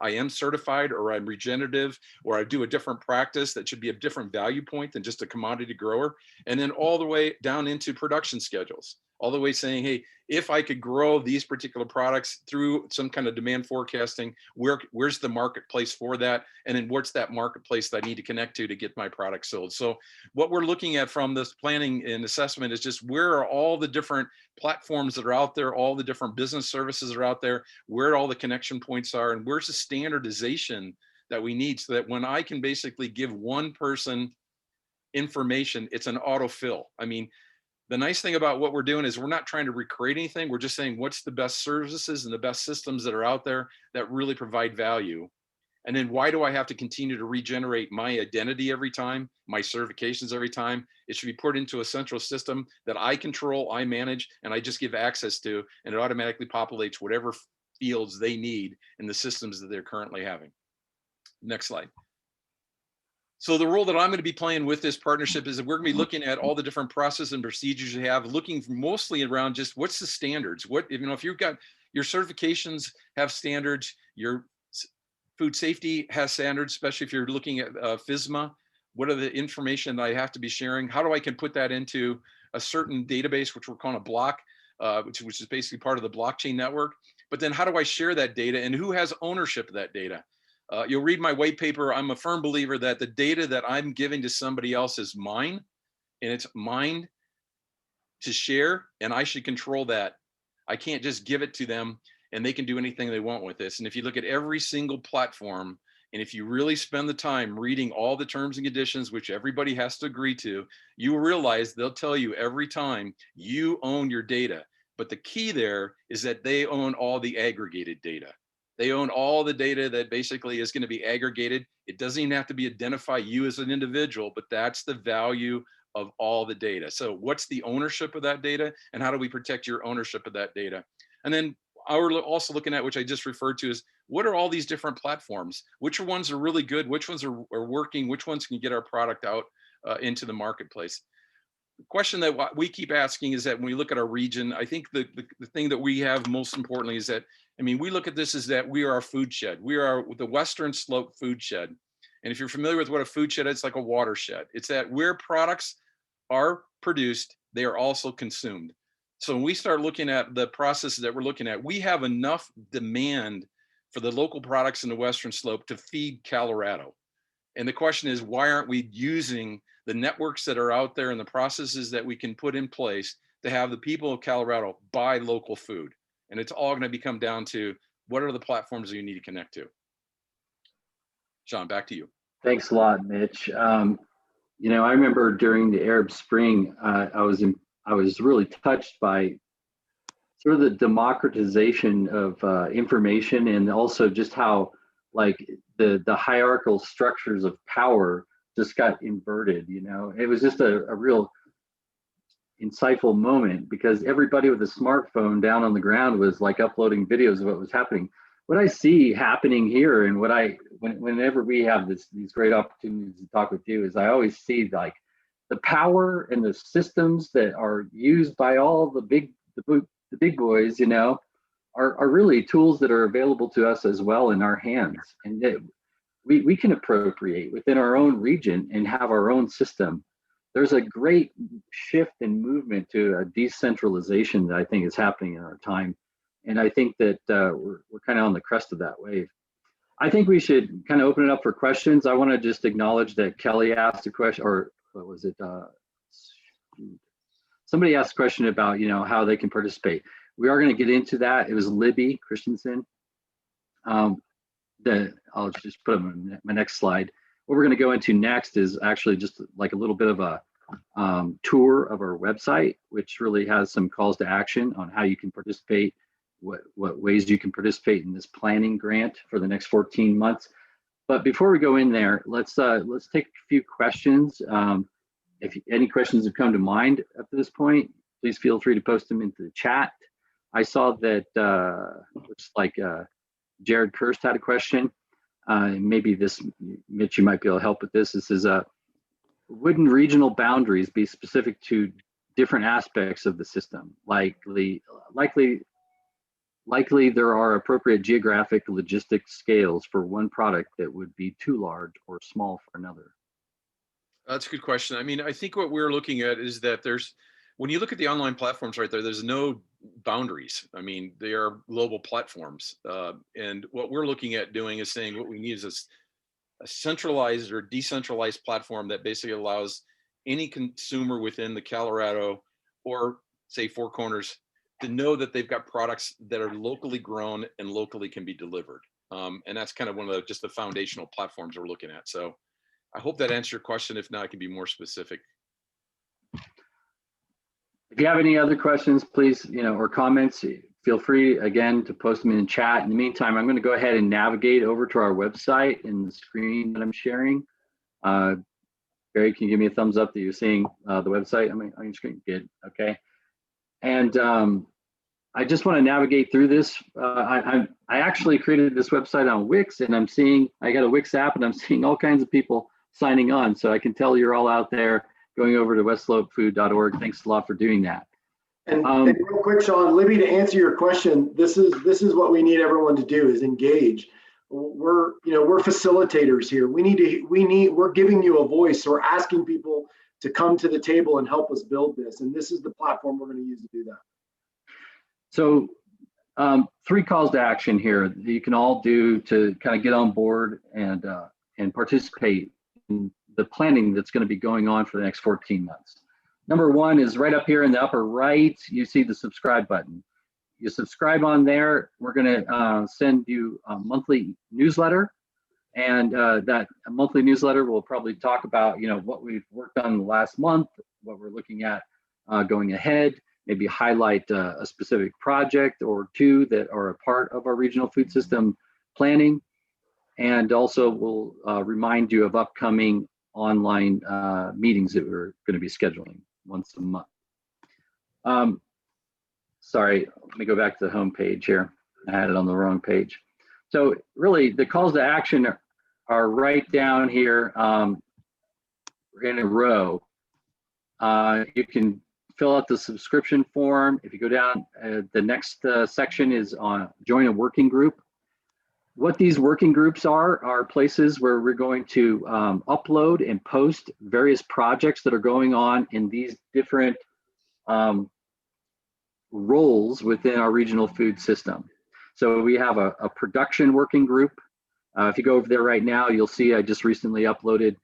am certified, or I'm regenerative, or I do a different practice that should be a different value point than just a commodity grower. And then all the way down into production schedules, all the way saying, hey, if I could grow these particular products through some kind of demand forecasting, where's the marketplace for that? And then what's that marketplace that I need to connect to get my product sold? So what we're looking at from this planning and assessment is just, where are all the different platforms that are out there, all the different business services that are out there, where all the connection points are, and where's the standardization that we need, so that when I can basically give one person information, it's an autofill. I mean, the nice thing about what we're doing is we're not trying to recreate anything. We're just saying, what's the best services and the best systems that are out there that really provide value? And then why do I have to continue to regenerate my identity every time, my certifications every time? It should be put into a central system that I control, I manage, and I just give access to, and it automatically populates whatever fields they need in the systems that they're currently having. Next slide. So the role that I'm going to be playing with this partnership is that we're going to be looking at all the different processes and procedures you have, looking mostly around just what's the standards. What, if you've got your certifications have standards, your food safety has standards, especially if you're looking at FSMA. What are the information that I have to be sharing? How do I can put that into a certain database, which we're calling a block, which is basically part of the blockchain network. But then how do I share that data, and who has ownership of that data? You'll read my white paper. I'm a firm believer that the data that I'm giving to somebody else is mine, and it's mine to share, and I should control that. I can't just give it to them and they can do anything they want with this. And if you look at every single platform, and if you really spend the time reading all the terms and conditions, which everybody has to agree to, you will realize they'll tell you every time you own your data. But the key there is that they own all the aggregated data. They own all the data that basically is going to be aggregated. It doesn't even have to be identify you as an individual, but that's the value of all the data. So what's the ownership of that data, and how do we protect your ownership of that data? And then we're also looking at, which I just referred to, is what are all these different platforms? Which ones are really good? Which ones are working? Which ones can get our product out into the marketplace? The question that we keep asking is that when we look at our region, I think the thing that we have most importantly is that, I mean, we look at this as that we are a food shed. We are the Western Slope food shed. And if you're familiar with what a food shed is, it's like a watershed. It's that where products are produced, they are also consumed. So when we start looking at the processes that we're looking at, we have enough demand for the local products in the Western Slope to feed Colorado. And the question is, why aren't we using the networks that are out there and the processes that we can put in place to have the people of Colorado buy local food? And it's all going to come down to, what are the platforms that you need to connect to? Sean, back to you. Thanks a lot, Mitch. You know, I remember during the Arab Spring, I was really touched by sort of the democratization of information, and also just how like the hierarchical structures of power just got inverted. You know, it was just a real insightful moment, because everybody with a smartphone down on the ground was like uploading videos of what was happening. What I see happening here, and whenever we have these great opportunities to talk with you, is I always see like the power and the systems that are used by all the big boys, you know, are really tools that are available to us as well in our hands, and that we can appropriate within our own region and have our own system. There's a great shift and movement to a decentralization that I think is happening in our time. And I think that we're kind of on the crest of that wave. I think we should kind of open it up for questions. I want to just acknowledge that Kelly asked a question, or what was it? Somebody asked a question about, you know, how they can participate. We are going to get into that. It was Libby Christensen. I'll just put them on my next slide. What we're going to go into next is actually just like a little bit of a tour of our website, which really has some calls to action on how you can participate, what ways you can participate in this planning grant for the next 14 months. But before we go in there, let's take a few questions. If any questions have come to mind at this point, please feel free to post them into the chat. I saw that looks like Jared Kirst had a question. Maybe this, Mitch, you might be able to help with this. This is wouldn't regional boundaries be specific to different aspects of the system? Likely there are appropriate geographic logistic scales for one product that would be too large or small for another. That's a good question. I mean, I think what we're looking at is that when you look at the online platforms right there, there's no boundaries. I mean, they are global platforms. And what we're looking at doing is saying what we need is a centralized or decentralized platform that basically allows any consumer within the Colorado or say Four Corners to know that they've got products that are locally grown and locally can be delivered. And that's kind of one of just the foundational platforms we're looking at. So I hope that answered your question. If not, I can be more specific. If you have any other questions, please, or comments, feel free again to post them in the chat. In the meantime, I'm going to go ahead and navigate over to our website in the screen that I'm sharing. Barry, can you give me a thumbs up that you're seeing the website on your screen? Good. Okay. And I just want to navigate through this. I actually created this website on Wix, and I got a Wix app, and I'm seeing all kinds of people signing on. So I can tell you're all out there going over to westslopefood.org. Thanks a lot for doing that. And real quick, Sean, Libby, to answer your question, this is what we need everyone to do, is engage. We're facilitators here. We're giving you a voice. So we're asking people to come to the table and help us build this. And this is the platform we're going to use to do that. So 3 calls to action here that you can all do to kind of get on board and participate in the planning that's going to be going on for the next 14 months. Number 1 is right up here in the upper right, you see the subscribe button. You subscribe on there, we're going to send you a monthly newsletter. And that monthly newsletter will probably talk about, what we've worked on the last month, what we're looking at going ahead, maybe highlight a specific project or 2 that are a part of our regional food system planning. And also we'll remind you of upcoming online meetings that we're going to be scheduling once a month. Sorry, let me go back to the home page here. I had it on the wrong page. So really the calls to action are right down here in a row. You can fill out the subscription form. If you go down, the next section is on join a working group. What these working groups are places where we're going to upload and post various projects that are going on in these different roles within our regional food system. So we have a production working group. If you go over there right now, you'll see I just recently uploaded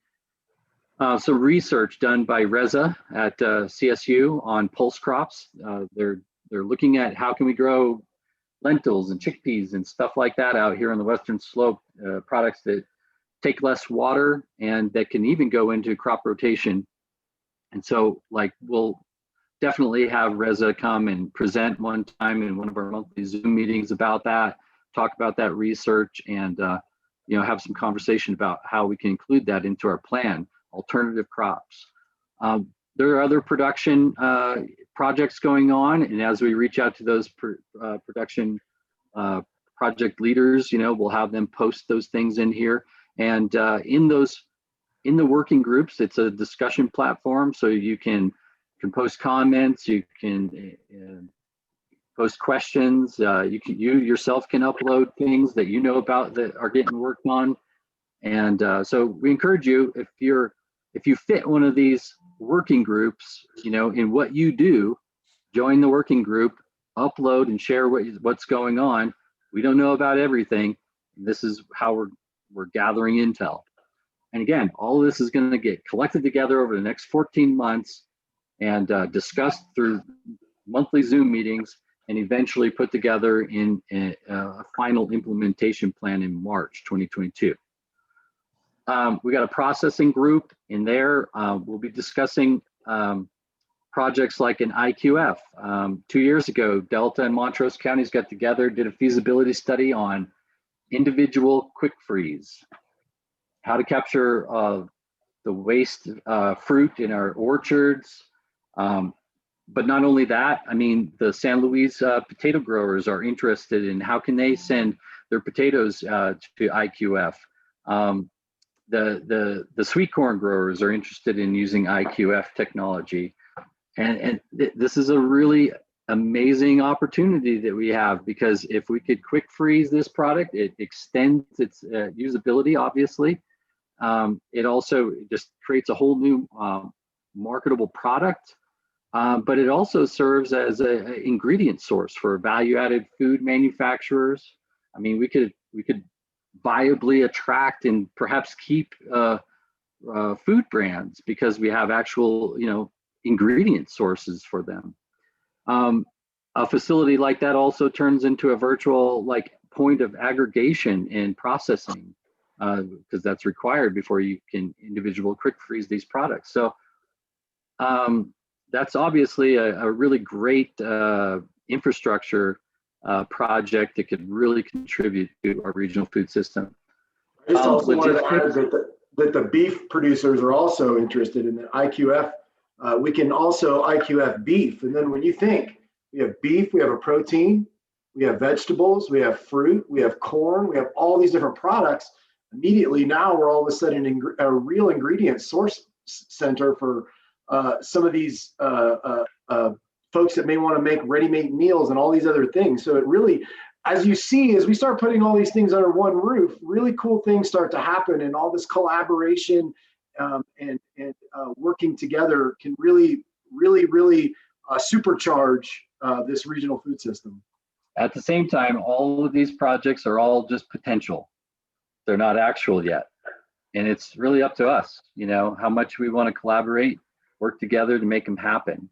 some research done by Reza at CSU on pulse crops. They're looking at how can we grow lentils and chickpeas and stuff like that out here on the Western Slope, products that take less water and that can even go into crop rotation. And so we'll definitely have Reza come and present one time in one of our monthly Zoom meetings about that, talk about that research, and have some conversation about how we can include that into our plan, alternative crops. There are other production projects going on, and as we reach out to those production project leaders, we'll have them post those things in here. And in the working groups, it's a discussion platform, so you can post comments, you can post questions, you yourself can upload things that you know about that are getting worked on. And so we encourage you, if you fit one of these working groups, in what you do, join the working group, upload and share what's going on. We don't know about everything. This is how we're gathering intel. And again, all of this is going to get collected together over the next 14 months and discussed through monthly Zoom meetings and eventually put together in a final implementation plan in March 2022. We got a processing group in there. We'll be discussing projects like an IQF. 2 years ago, Delta and Montrose counties got together, did a feasibility study on individual quick freeze, how to capture the waste fruit in our orchards. But not only that, I mean, the San Luis potato growers are interested in how can they send their potatoes to IQF. The sweet corn growers are interested in using IQF technology. And this is a really amazing opportunity that we have, because if we could quick freeze this product, it extends its usability, obviously. It also just creates a whole new marketable product, but it also serves as an ingredient source for value-added food manufacturers. I mean, we could viably attract and perhaps keep food brands because we have actual, ingredient sources for them. A facility like that also turns into a virtual point of aggregation and processing, because that's required before you can individual quick freeze these products. So that's obviously a really great infrastructure project that could really contribute to our regional food system. I just also wanted to add that the beef producers are also interested in the IQF. We can also IQF beef. And then when you think, we have beef, we have a protein, we have vegetables, we have fruit, we have corn, we have all these different products. Immediately now we're all of a sudden a real ingredient source center for some of these folks that may want to make ready-made meals and all these other things. So it really, as you see, as we start putting all these things under one roof, really cool things start to happen, and all this collaboration and working together can really supercharge this regional food system. At the same time, all of these projects are all just potential. They're not actual yet. And it's really up to us, how much we want to collaborate, work together to make them happen.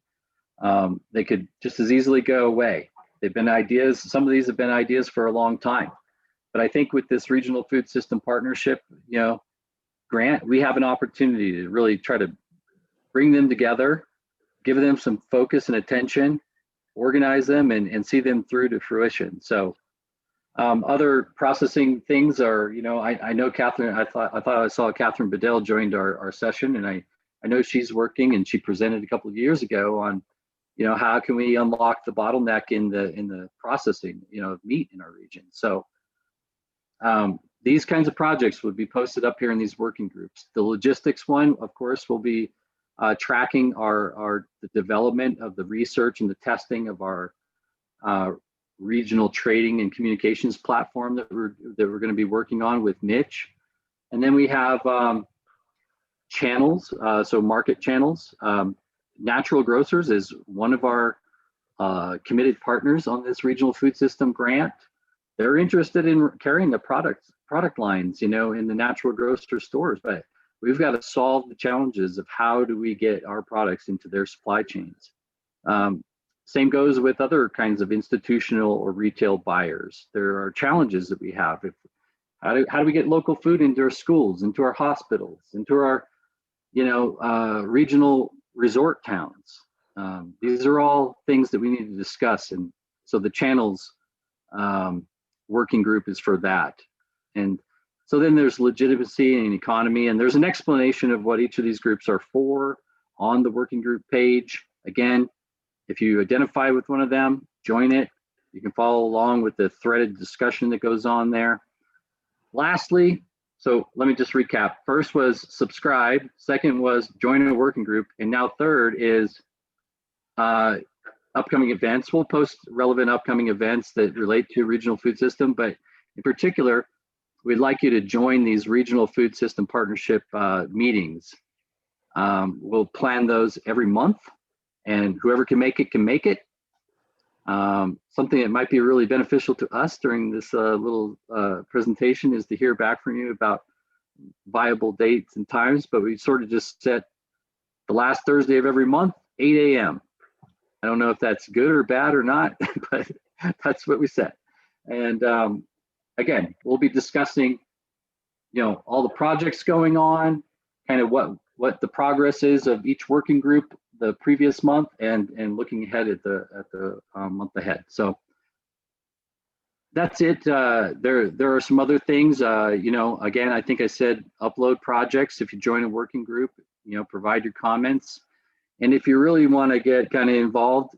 They could just as easily go away. They've been ideas. Some of these have been ideas for a long time. But I think with this regional food system partnership, grant, we have an opportunity to really try to bring them together, give them some focus and attention, organize them, and see them through to fruition. So other processing things are, I know Catherine, I thought I saw Catherine Bedell joined our session, and I know she's working, and she presented a couple of years ago on, how can we unlock the bottleneck in the processing, of meat in our region. So these kinds of projects would be posted up here in these working groups. The logistics one, of course, will be tracking the development of the research and the testing of our regional trading and communications platform that we're going to be working on with Mitch. And then we have channels, so market channels. Natural Grocers is one of our committed partners on this regional food system grant. They're interested in carrying the product lines, in the Natural Grocer stores, but we've got to solve the challenges of how do we get our products into their supply chains. Same goes with other kinds of institutional or retail buyers. There are challenges that we have. How do we get local food into our schools, into our hospitals, into our, regional resort towns? These are all things that we need to discuss. And so the channels working group is for that. And so then there's legitimacy and economy, and there's an explanation of what each of these groups are for on the working group page. Again, if you identify with one of them, join it. You can follow along with the threaded discussion that goes on there. Lastly, so let me just recap. First was subscribe. Second was join a working group. And now third is upcoming events. We'll post relevant upcoming events that relate to regional food system, but in particular, we'd like you to join these regional food system partnership meetings. We'll plan those every month, and whoever can make it can make it. Something that might be really beneficial to us during this little presentation is to hear back from you about viable dates and times, but we sort of just set the last Thursday of every month, 8 a.m. I don't know if that's good or bad or not, but that's what we set. And again, we'll be discussing, all the projects going on, kind of what what the progress is of each working group the previous month, and looking ahead at the month ahead. So that's it. There are some other things. Again, I think I said upload projects. If you join a working group, provide your comments. And if you really want to get kind of involved,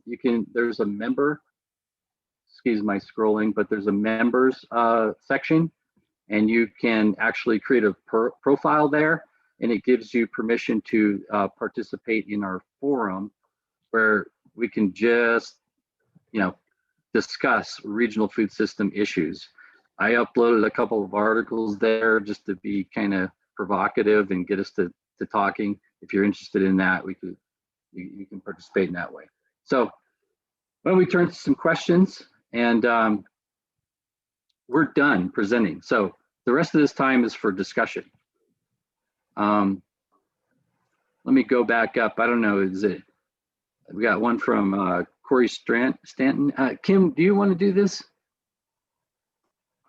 there's a member, excuse my scrolling, but there's a members section, and you can actually create a profile there, and it gives you permission to participate in our forum, where we can just, discuss regional food system issues. I uploaded a couple of articles there just to be kind of provocative and get us to talking. If you're interested in that, you can participate in that way. So why don't we turn to some questions, and we're done presenting. So the rest of this time is for discussion. Let me go back up. I don't know, we got one from Corey Stanton. Kim, do you want to do this?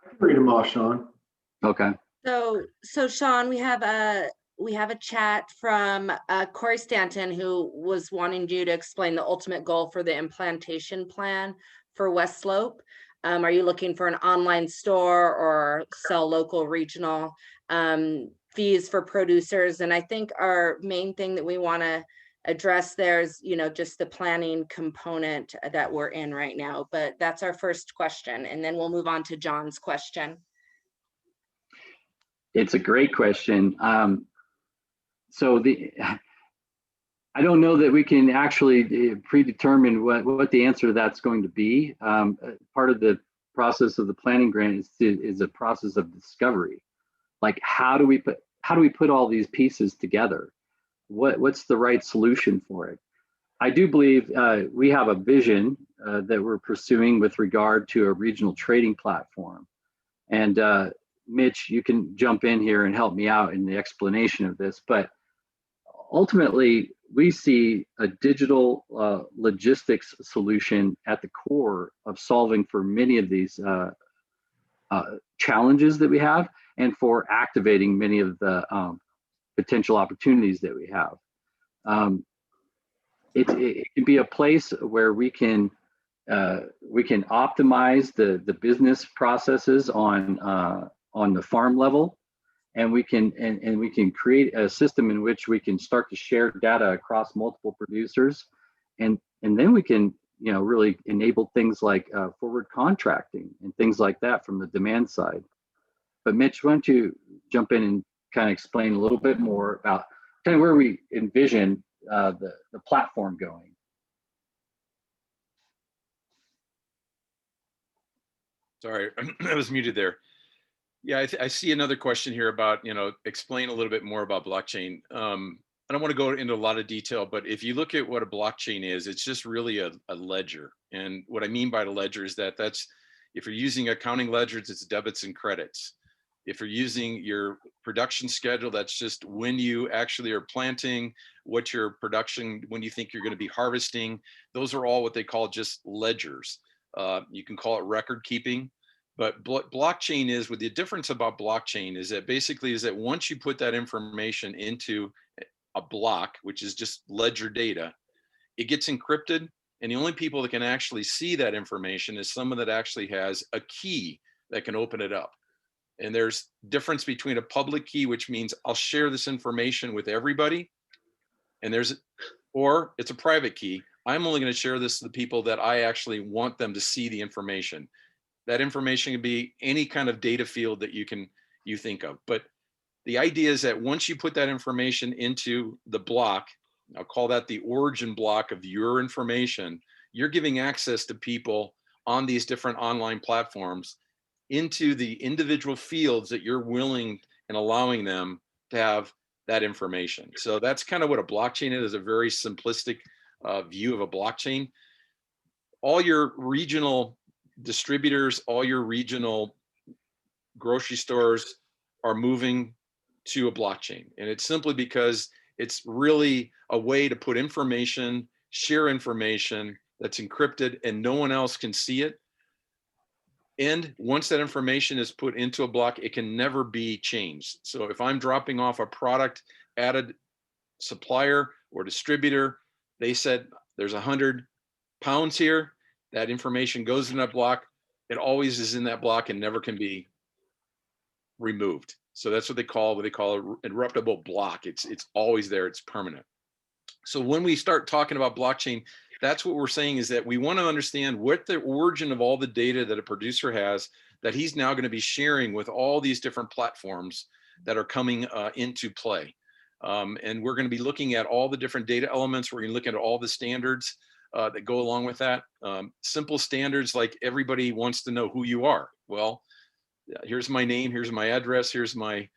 I can read them off, Sean. Okay. So Sean, we have a chat from Corey Stanton, who was wanting you to explain the ultimate goal for the implantation plan for West Slope. Are you looking for an online store or sell local regional fees for producers? And I think our main thing that we want to address there is, just the planning component that we're in right now. But that's our first question. And then we'll move on to John's question. It's a great question. So I don't know that we can actually predetermine what the answer to that's going to be. Part of the process of the planning grant is a process of discovery. Like, how do we put all these pieces together? What's the right solution for it? I do believe we have a vision that we're pursuing with regard to a regional trading platform. And Mitch, you can jump in here and help me out in the explanation of this, but ultimately, we see a digital logistics solution at the core of solving for many of these challenges that we have, and for activating many of the potential opportunities that we have. It can be a place where we can optimize the business processes on the farm level. And we can create a system in which we can start to share data across multiple producers, and then we can really enable things like forward contracting and things like that from the demand side. But Mitch, why don't you jump in and kind of explain a little bit more about kind of where we envision the platform going? Sorry, I was muted there. Yeah, I see another question here about, explain a little bit more about blockchain. I don't want to go into a lot of detail, but if you look at what a blockchain is, it's just really a ledger. And what I mean by the ledger is that's, if you're using accounting ledgers, it's debits and credits. If you're using your production schedule, that's just when you actually are planting, what your production, when you think you're going to be harvesting. Those are all what they call just ledgers. You can call it record keeping. But blockchain is, with the difference about blockchain is that basically is that once you put that information into a block, which is just ledger data, it gets encrypted. And the only people that can actually see that information is someone that actually has a key that can open it up. And there's difference between a public key, which means I'll share this information with everybody. And or it's a private key. I'm only going to share this to the people that I actually want them to see the information. That information can be any kind of data field that you think of. But the idea is that once you put that information into the block, I'll call that the origin block of your information, you're giving access to people on these different online platforms into the individual fields that you're willing and allowing them to have that information. So that's kind of what a blockchain is, a very simplistic view of a blockchain. All your regional distributors, all your regional grocery stores are moving to a blockchain. And it's simply because it's really a way to put information, share information that's encrypted and no one else can see it. And once that information is put into a block, it can never be changed. So if I'm dropping off a product at supplier or distributor, they said there's 100 pounds here, that information goes in that block. It always is in that block and never can be removed. So that's what they call an interruptible block. It's always there, it's permanent. So when we start talking about blockchain, that's what we're saying, is that we want to understand what the origin of all the data that a producer has that he's now going to be sharing with all these different platforms that are coming into play. And we're going to be looking at all the different data elements. We're going to look at all the standards that go along with that. Simple standards like everybody wants to know who you are. Well, here's my name, here's my address, here's my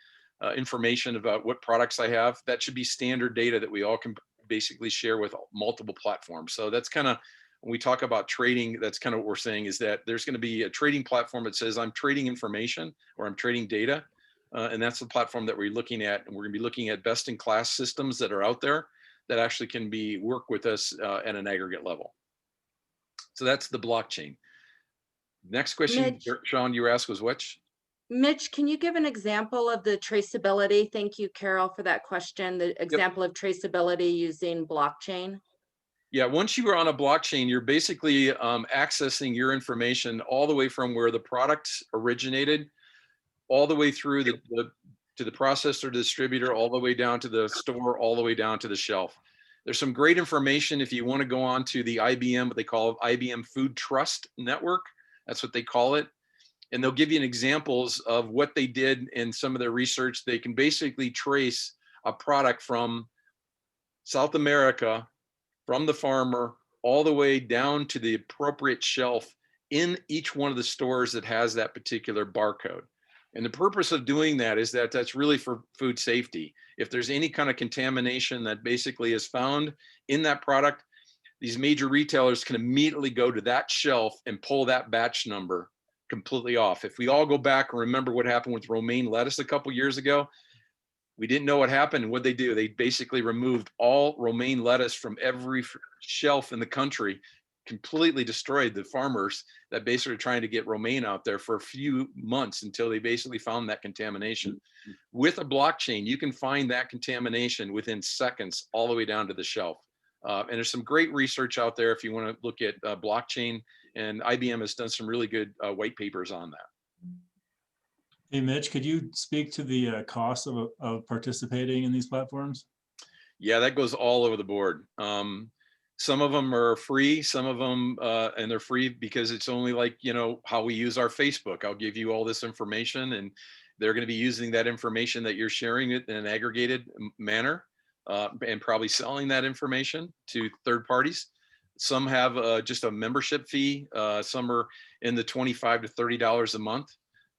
information about what products I have. That should be standard data that we all can basically share with multiple platforms. So that's kind of, when we talk about trading, that's kind of what we're saying, is that there's going to be a trading platform that says I'm trading information or I'm trading data. And that's the platform that we're looking at. And we're going to be looking at best in class systems that are out there that actually can be work with us at an aggregate level. So that's the blockchain. Next question, Mitch. Sean, you asked was which? Mitch, can you give an example of the traceability? Thank you, Carol, for that question. The example of traceability using blockchain. Yeah, once you are on a blockchain, you're basically accessing your information all the way from where the product originated, all the way through to the processor, distributor, all the way down to the store, all the way down to the shelf. There's some great information if you want to go on to the IBM, what they call IBM Food Trust Network. That's what they call it. And they'll give you examples of what they did in some of their research. They can basically trace a product from South America, from the farmer, all the way down to the appropriate shelf in each one of the stores that has that particular barcode. And the purpose of doing that is that that's really for food safety. If there's any kind of contamination that basically is found in that product, these major retailers can immediately go to that shelf and pull that batch number completely off. If we all go back and remember what happened with romaine lettuce a couple years ago, we didn't know what happened. And what they do, they basically removed all romaine lettuce from every shelf in the country, completely destroyed the farmers that basically are trying to get romaine out there for a few months until they basically found that contamination. With a blockchain, you can find that contamination within seconds all the way down to the shelf. And there's some great research out there if you want to look at blockchain, and IBM has done some really good white papers on that. Hey, Mitch, could you speak to the cost of participating in these platforms? Yeah, that goes all over the board. Some of them are free, some of them, and they're free because it's only like, you know, how we use our Facebook. I'll give you all this information and they're going to be using that information that you're sharing it in an aggregated manner and probably selling that information to third parties. Some have just a membership fee. Some are in the $25 to $30 a month.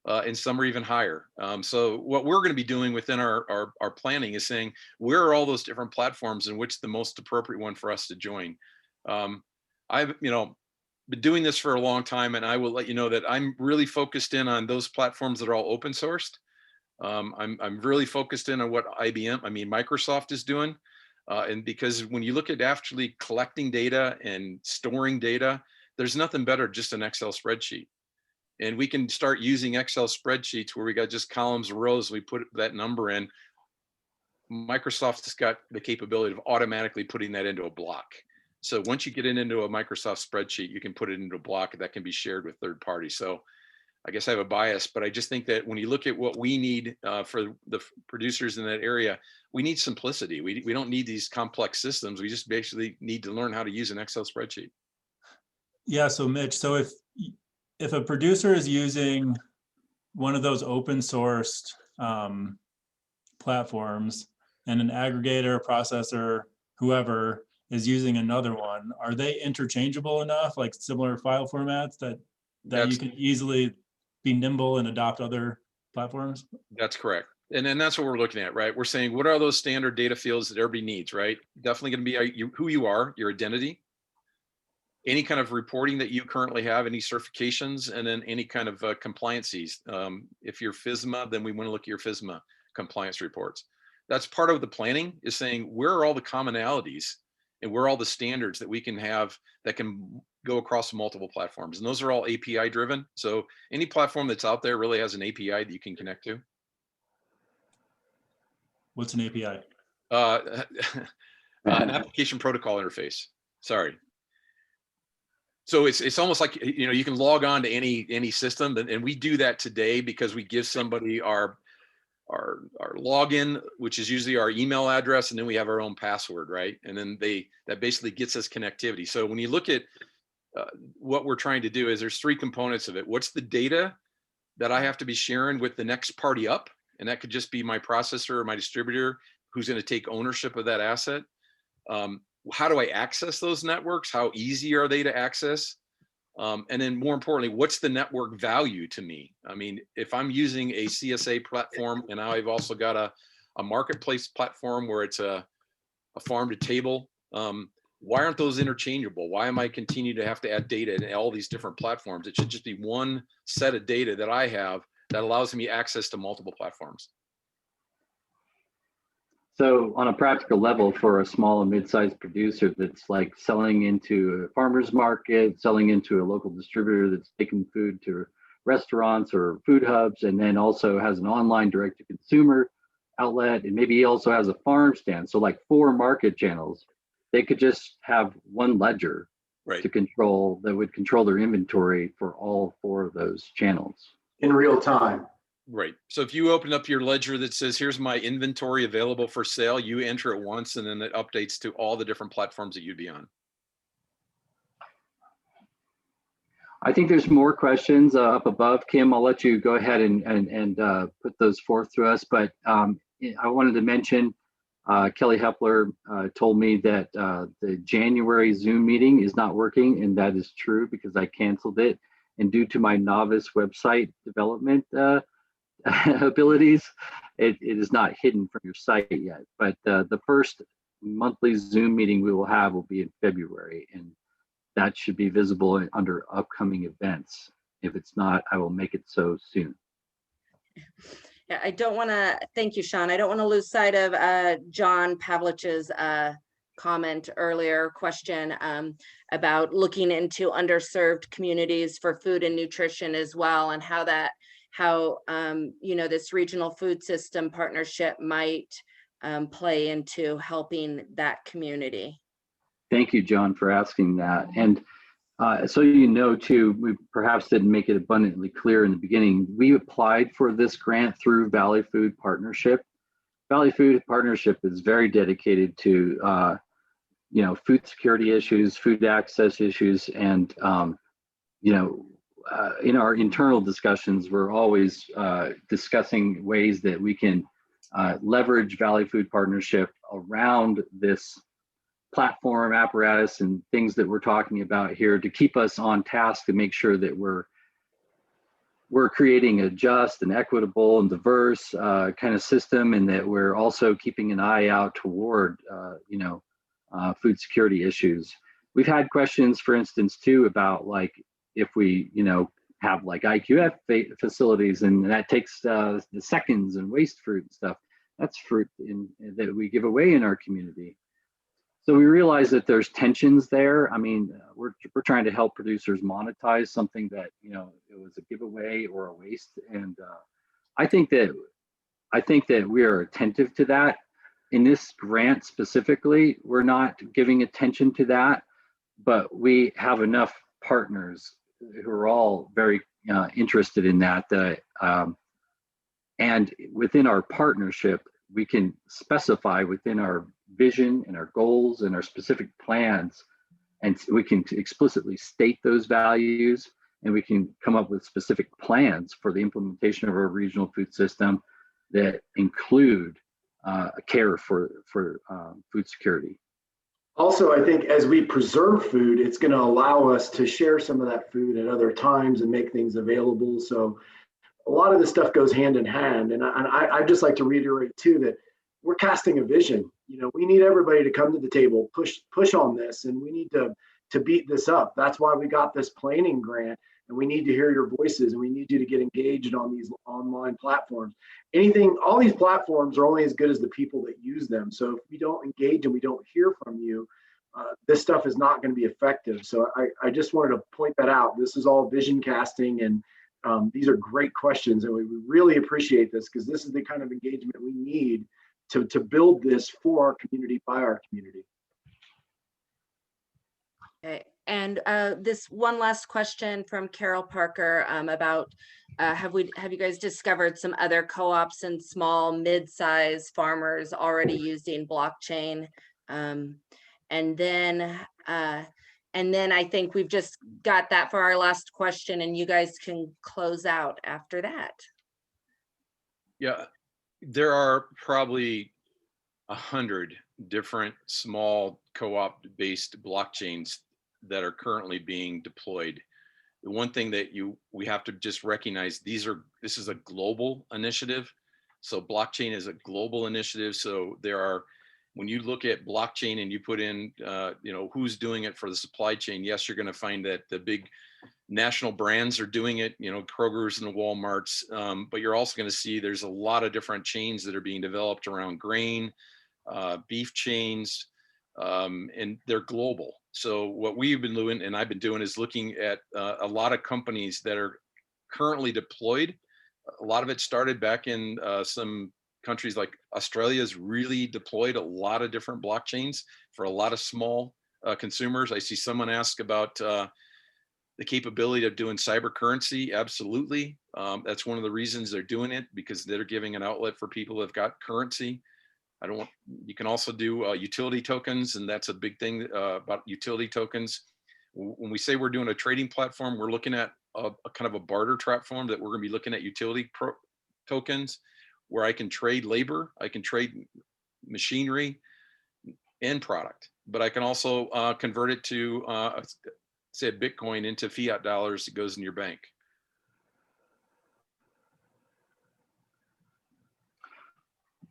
And some are even higher. So what we're going to be doing within our planning is saying, where are all those different platforms and which the most appropriate one for us to join? I've been doing this for a long time, and I will let you know that I'm really focused in on those platforms that are all open sourced. I'm really focused in on what Microsoft is doing. And because when you look at actually collecting data and storing data, there's nothing better just an Excel spreadsheet. And we can start using Excel spreadsheets where we got just columns and rows. We put that number in. Microsoft has got the capability of automatically putting that into a block. So once you get it into a Microsoft spreadsheet, you can put it into a block that can be shared with third parties. So I guess I have a bias, but I just think that when you look at what we need for the producers in that area, we need simplicity. We don't need these complex systems. We just basically need to learn how to use an Excel spreadsheet. Yeah, so Mitch, so if a producer is using one of those open sourced platforms and an aggregator, processor, whoever is using another one, are they interchangeable enough, like similar file formats that you can easily be nimble and adopt other platforms? That's correct. And then that's what we're looking at, right? We're saying, what are those standard data fields that everybody needs, right? Definitely going to be who you are, your identity, any kind of reporting that you currently have, any certifications, and then any kind of compliances. If you're FSMA, then we want to look at your FSMA compliance reports. That's part of the planning, is saying, where are all the commonalities and where are all the standards that we can have that can go across multiple platforms? And those are all API driven. So any platform that's out there really has an API that you can connect to. What's an API? An application protocol interface. Sorry. So it's almost like, you know, you can log on to any system, and we do that today because we give somebody our login, which is usually our email address, and then we have our own password, right? And then that basically gets us connectivity. So when you look at what we're trying to do, is there's three components of it. What's the data that I have to be sharing with the next party up? And that could just be my processor or my distributor who's going to take ownership of that asset. How do I access those networks? How easy are they to access? And then more importantly, what's the network value to me? I mean, if I'm using a CSA platform and now I've also got a marketplace platform where it's a farm to table, why aren't those interchangeable? Why am I continue to have to add data in all these different platforms? It should just be one set of data that I have that allows me access to multiple platforms. So on a practical level, for a small and mid-sized producer that's like selling into a farmer's market, selling into a local distributor that's taking food to restaurants or food hubs, and then also has an online direct-to-consumer outlet, and maybe he also has a farm stand. So like 4 market channels, they could just have one ledger to control, that would control their inventory for all 4 of those channels. In real time. Right. So if you open up your ledger that says, here's my inventory available for sale, you enter it once, and then it updates to all the different platforms that you'd be on. I think there's more questions up above. Kim, I'll let you go ahead and put those forth to us. But I wanted to mention, Kelly Hepler told me that the January Zoom meeting is not working, and that is true because I canceled it. And due to my novice website development abilities, it is not hidden from your site yet. But the first monthly Zoom meeting we will have will be in February, and that should be visible under upcoming events. If it's not, I will make it so soon. Yeah, I don't want to, thank you, Sean. I don't want to lose sight of John Pavlich's comment earlier, question about looking into underserved communities for food and nutrition as well, and how you know, this regional food system partnership might play into helping that community. Thank you, John, for asking that. And so you know, too, we perhaps didn't make it abundantly clear in the beginning. We applied for this grant through Valley Food Partnership. Valley Food Partnership is very dedicated to, you know, food security issues, food access issues, and you know, in our internal discussions, we're always discussing ways that we can leverage Valley Food Partnership around this platform apparatus and things that we're talking about here to keep us on task, to make sure that we're creating a just and equitable and diverse kind of system, and that we're also keeping an eye out toward you know, food security issues. We've had questions, for instance, too, about like if we, you know, have like IQF facilities, and that takes the seconds and waste fruit and stuff. That's fruit that we give away in our community. So we realize that there's tensions there. I mean, we're trying to help producers monetize something that, you know, it was a giveaway or a waste. And I think that we are attentive to that. In this grant specifically, we're not giving attention to that, but we have enough partners who are all very interested in that. And within our partnership, we can specify within our vision and our goals and our specific plans, and we can explicitly state those values, and we can come up with specific plans for the implementation of our regional food system that include care for food security. Also, I think as we preserve food, it's going to allow us to share some of that food at other times and make things available. So a lot of this stuff goes hand in hand. And I'd just like to reiterate too, that we're casting a vision. You know, we need everybody to come to the table, push on this, and we need to beat this up. That's why we got this planning grant, and we need to hear your voices, and we need you to get engaged on these online platforms. All these platforms are only as good as the people that use them. So if we don't engage and we don't hear from you, this stuff is not going to be effective. So I just wanted to point that out. This is all vision casting, and these are great questions, and we really appreciate this, because this is the kind of engagement we need to build this for our community, by our community. Okay. And this one last question from Carol Parker about have you guys discovered some other co-ops and small mid-size farmers already using blockchain? And then I think we've just got that for our last question, and you guys can close out after that. Yeah, there are probably 100 different small co-op based blockchains that are currently being deployed. The one thing that we have to just recognize, this is a global initiative. So blockchain is a global initiative. So when you look at blockchain and you put in, who's doing it for the supply chain, yes, you're going to find that the big national brands are doing it, Kroger's and the Walmarts, but you're also going to see there's a lot of different chains that are being developed around grain, beef chains, and they're global. So what we've been doing, and I've been doing, is looking at a lot of companies that are currently deployed. A lot of it started back in some countries like Australia's really deployed a lot of different blockchains for a lot of small consumers. I see someone ask about the capability of doing cyber currency. Absolutely. That's one of the reasons they're doing it, because they're giving an outlet for people that have got currency. You can also do utility tokens, and that's a big thing about utility tokens. When we say we're doing a trading platform, we're looking at a kind of a barter platform that we're going to be looking at utility tokens, where I can trade labor, I can trade machinery and product, but I can also convert it to, say, Bitcoin into fiat dollars that goes in your bank.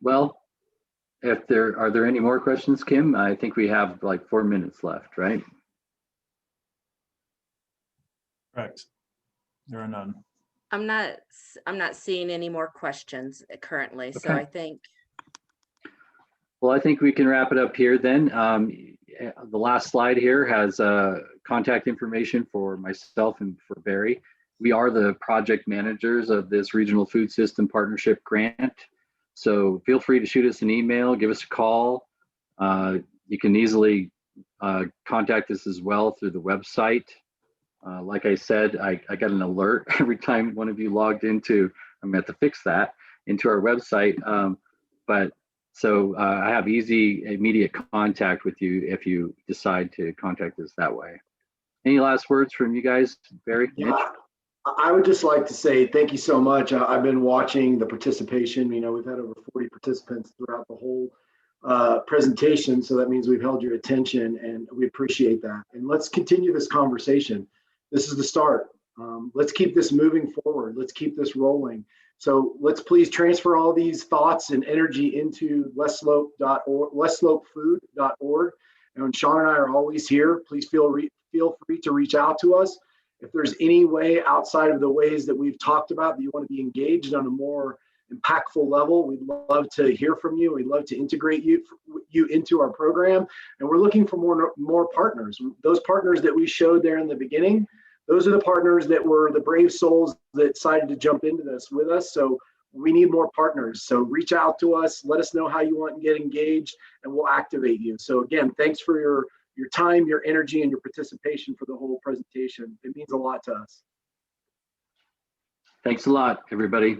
Well, are there any more questions, Kim? I think we have like 4 minutes left, right? Correct. There are none. I'm not seeing any more questions currently, so Okay. I think. Well, I think we can wrap it up here then. The last slide here has contact information for myself and for Barry. We are the project managers of this Regional Food System Partnership Grant. So feel free to shoot us an email, give us a call. You can easily contact us as well through the website. Like I said, I got an alert every time one of you logged into, I'm going to have to fix that, into our website. So I have easy, immediate contact with you if you decide to contact us that way. Any last words from you guys, Barry? Yeah, Mitch? I would just like to say thank you so much. I've been watching the participation. We've had over 40 participants throughout the whole presentation, so that means we've held your attention, and we appreciate that. And let's continue this conversation. This is the start. Let's keep this moving forward. Let's keep this rolling. So let's please transfer all these thoughts and energy into westslopefood.org. And Sean and I are always here. Please feel free to reach out to us. If there's any way outside of the ways that we've talked about that you want to be engaged on a more impactful level, we'd love to hear from you. We'd love to integrate you into our program. And we're looking for more partners. Those partners that we showed there in the beginning, those are the partners that were the brave souls that decided to jump into this with us. So we need more partners. So reach out to us, let us know how you want to get engaged, and we'll activate you. So again, thanks for your time, your energy, and your participation for the whole presentation. It means a lot to us. Thanks a lot, everybody.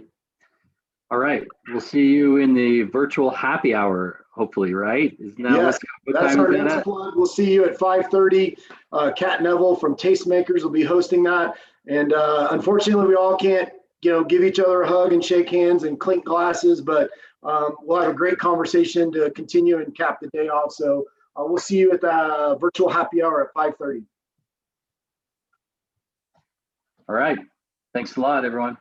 All right, we'll see you in the virtual happy hour, hopefully, right? Isn't that Yes, what that's time our is that next at? plug. We'll see you at 5:30. Kat Neville from Tastemakers will be hosting that. And unfortunately, we all can't, give each other a hug and shake hands and clink glasses, but we'll have a great conversation to continue and cap the day off. So we'll see you at the virtual happy hour at 5:30. All right, thanks a lot, everyone.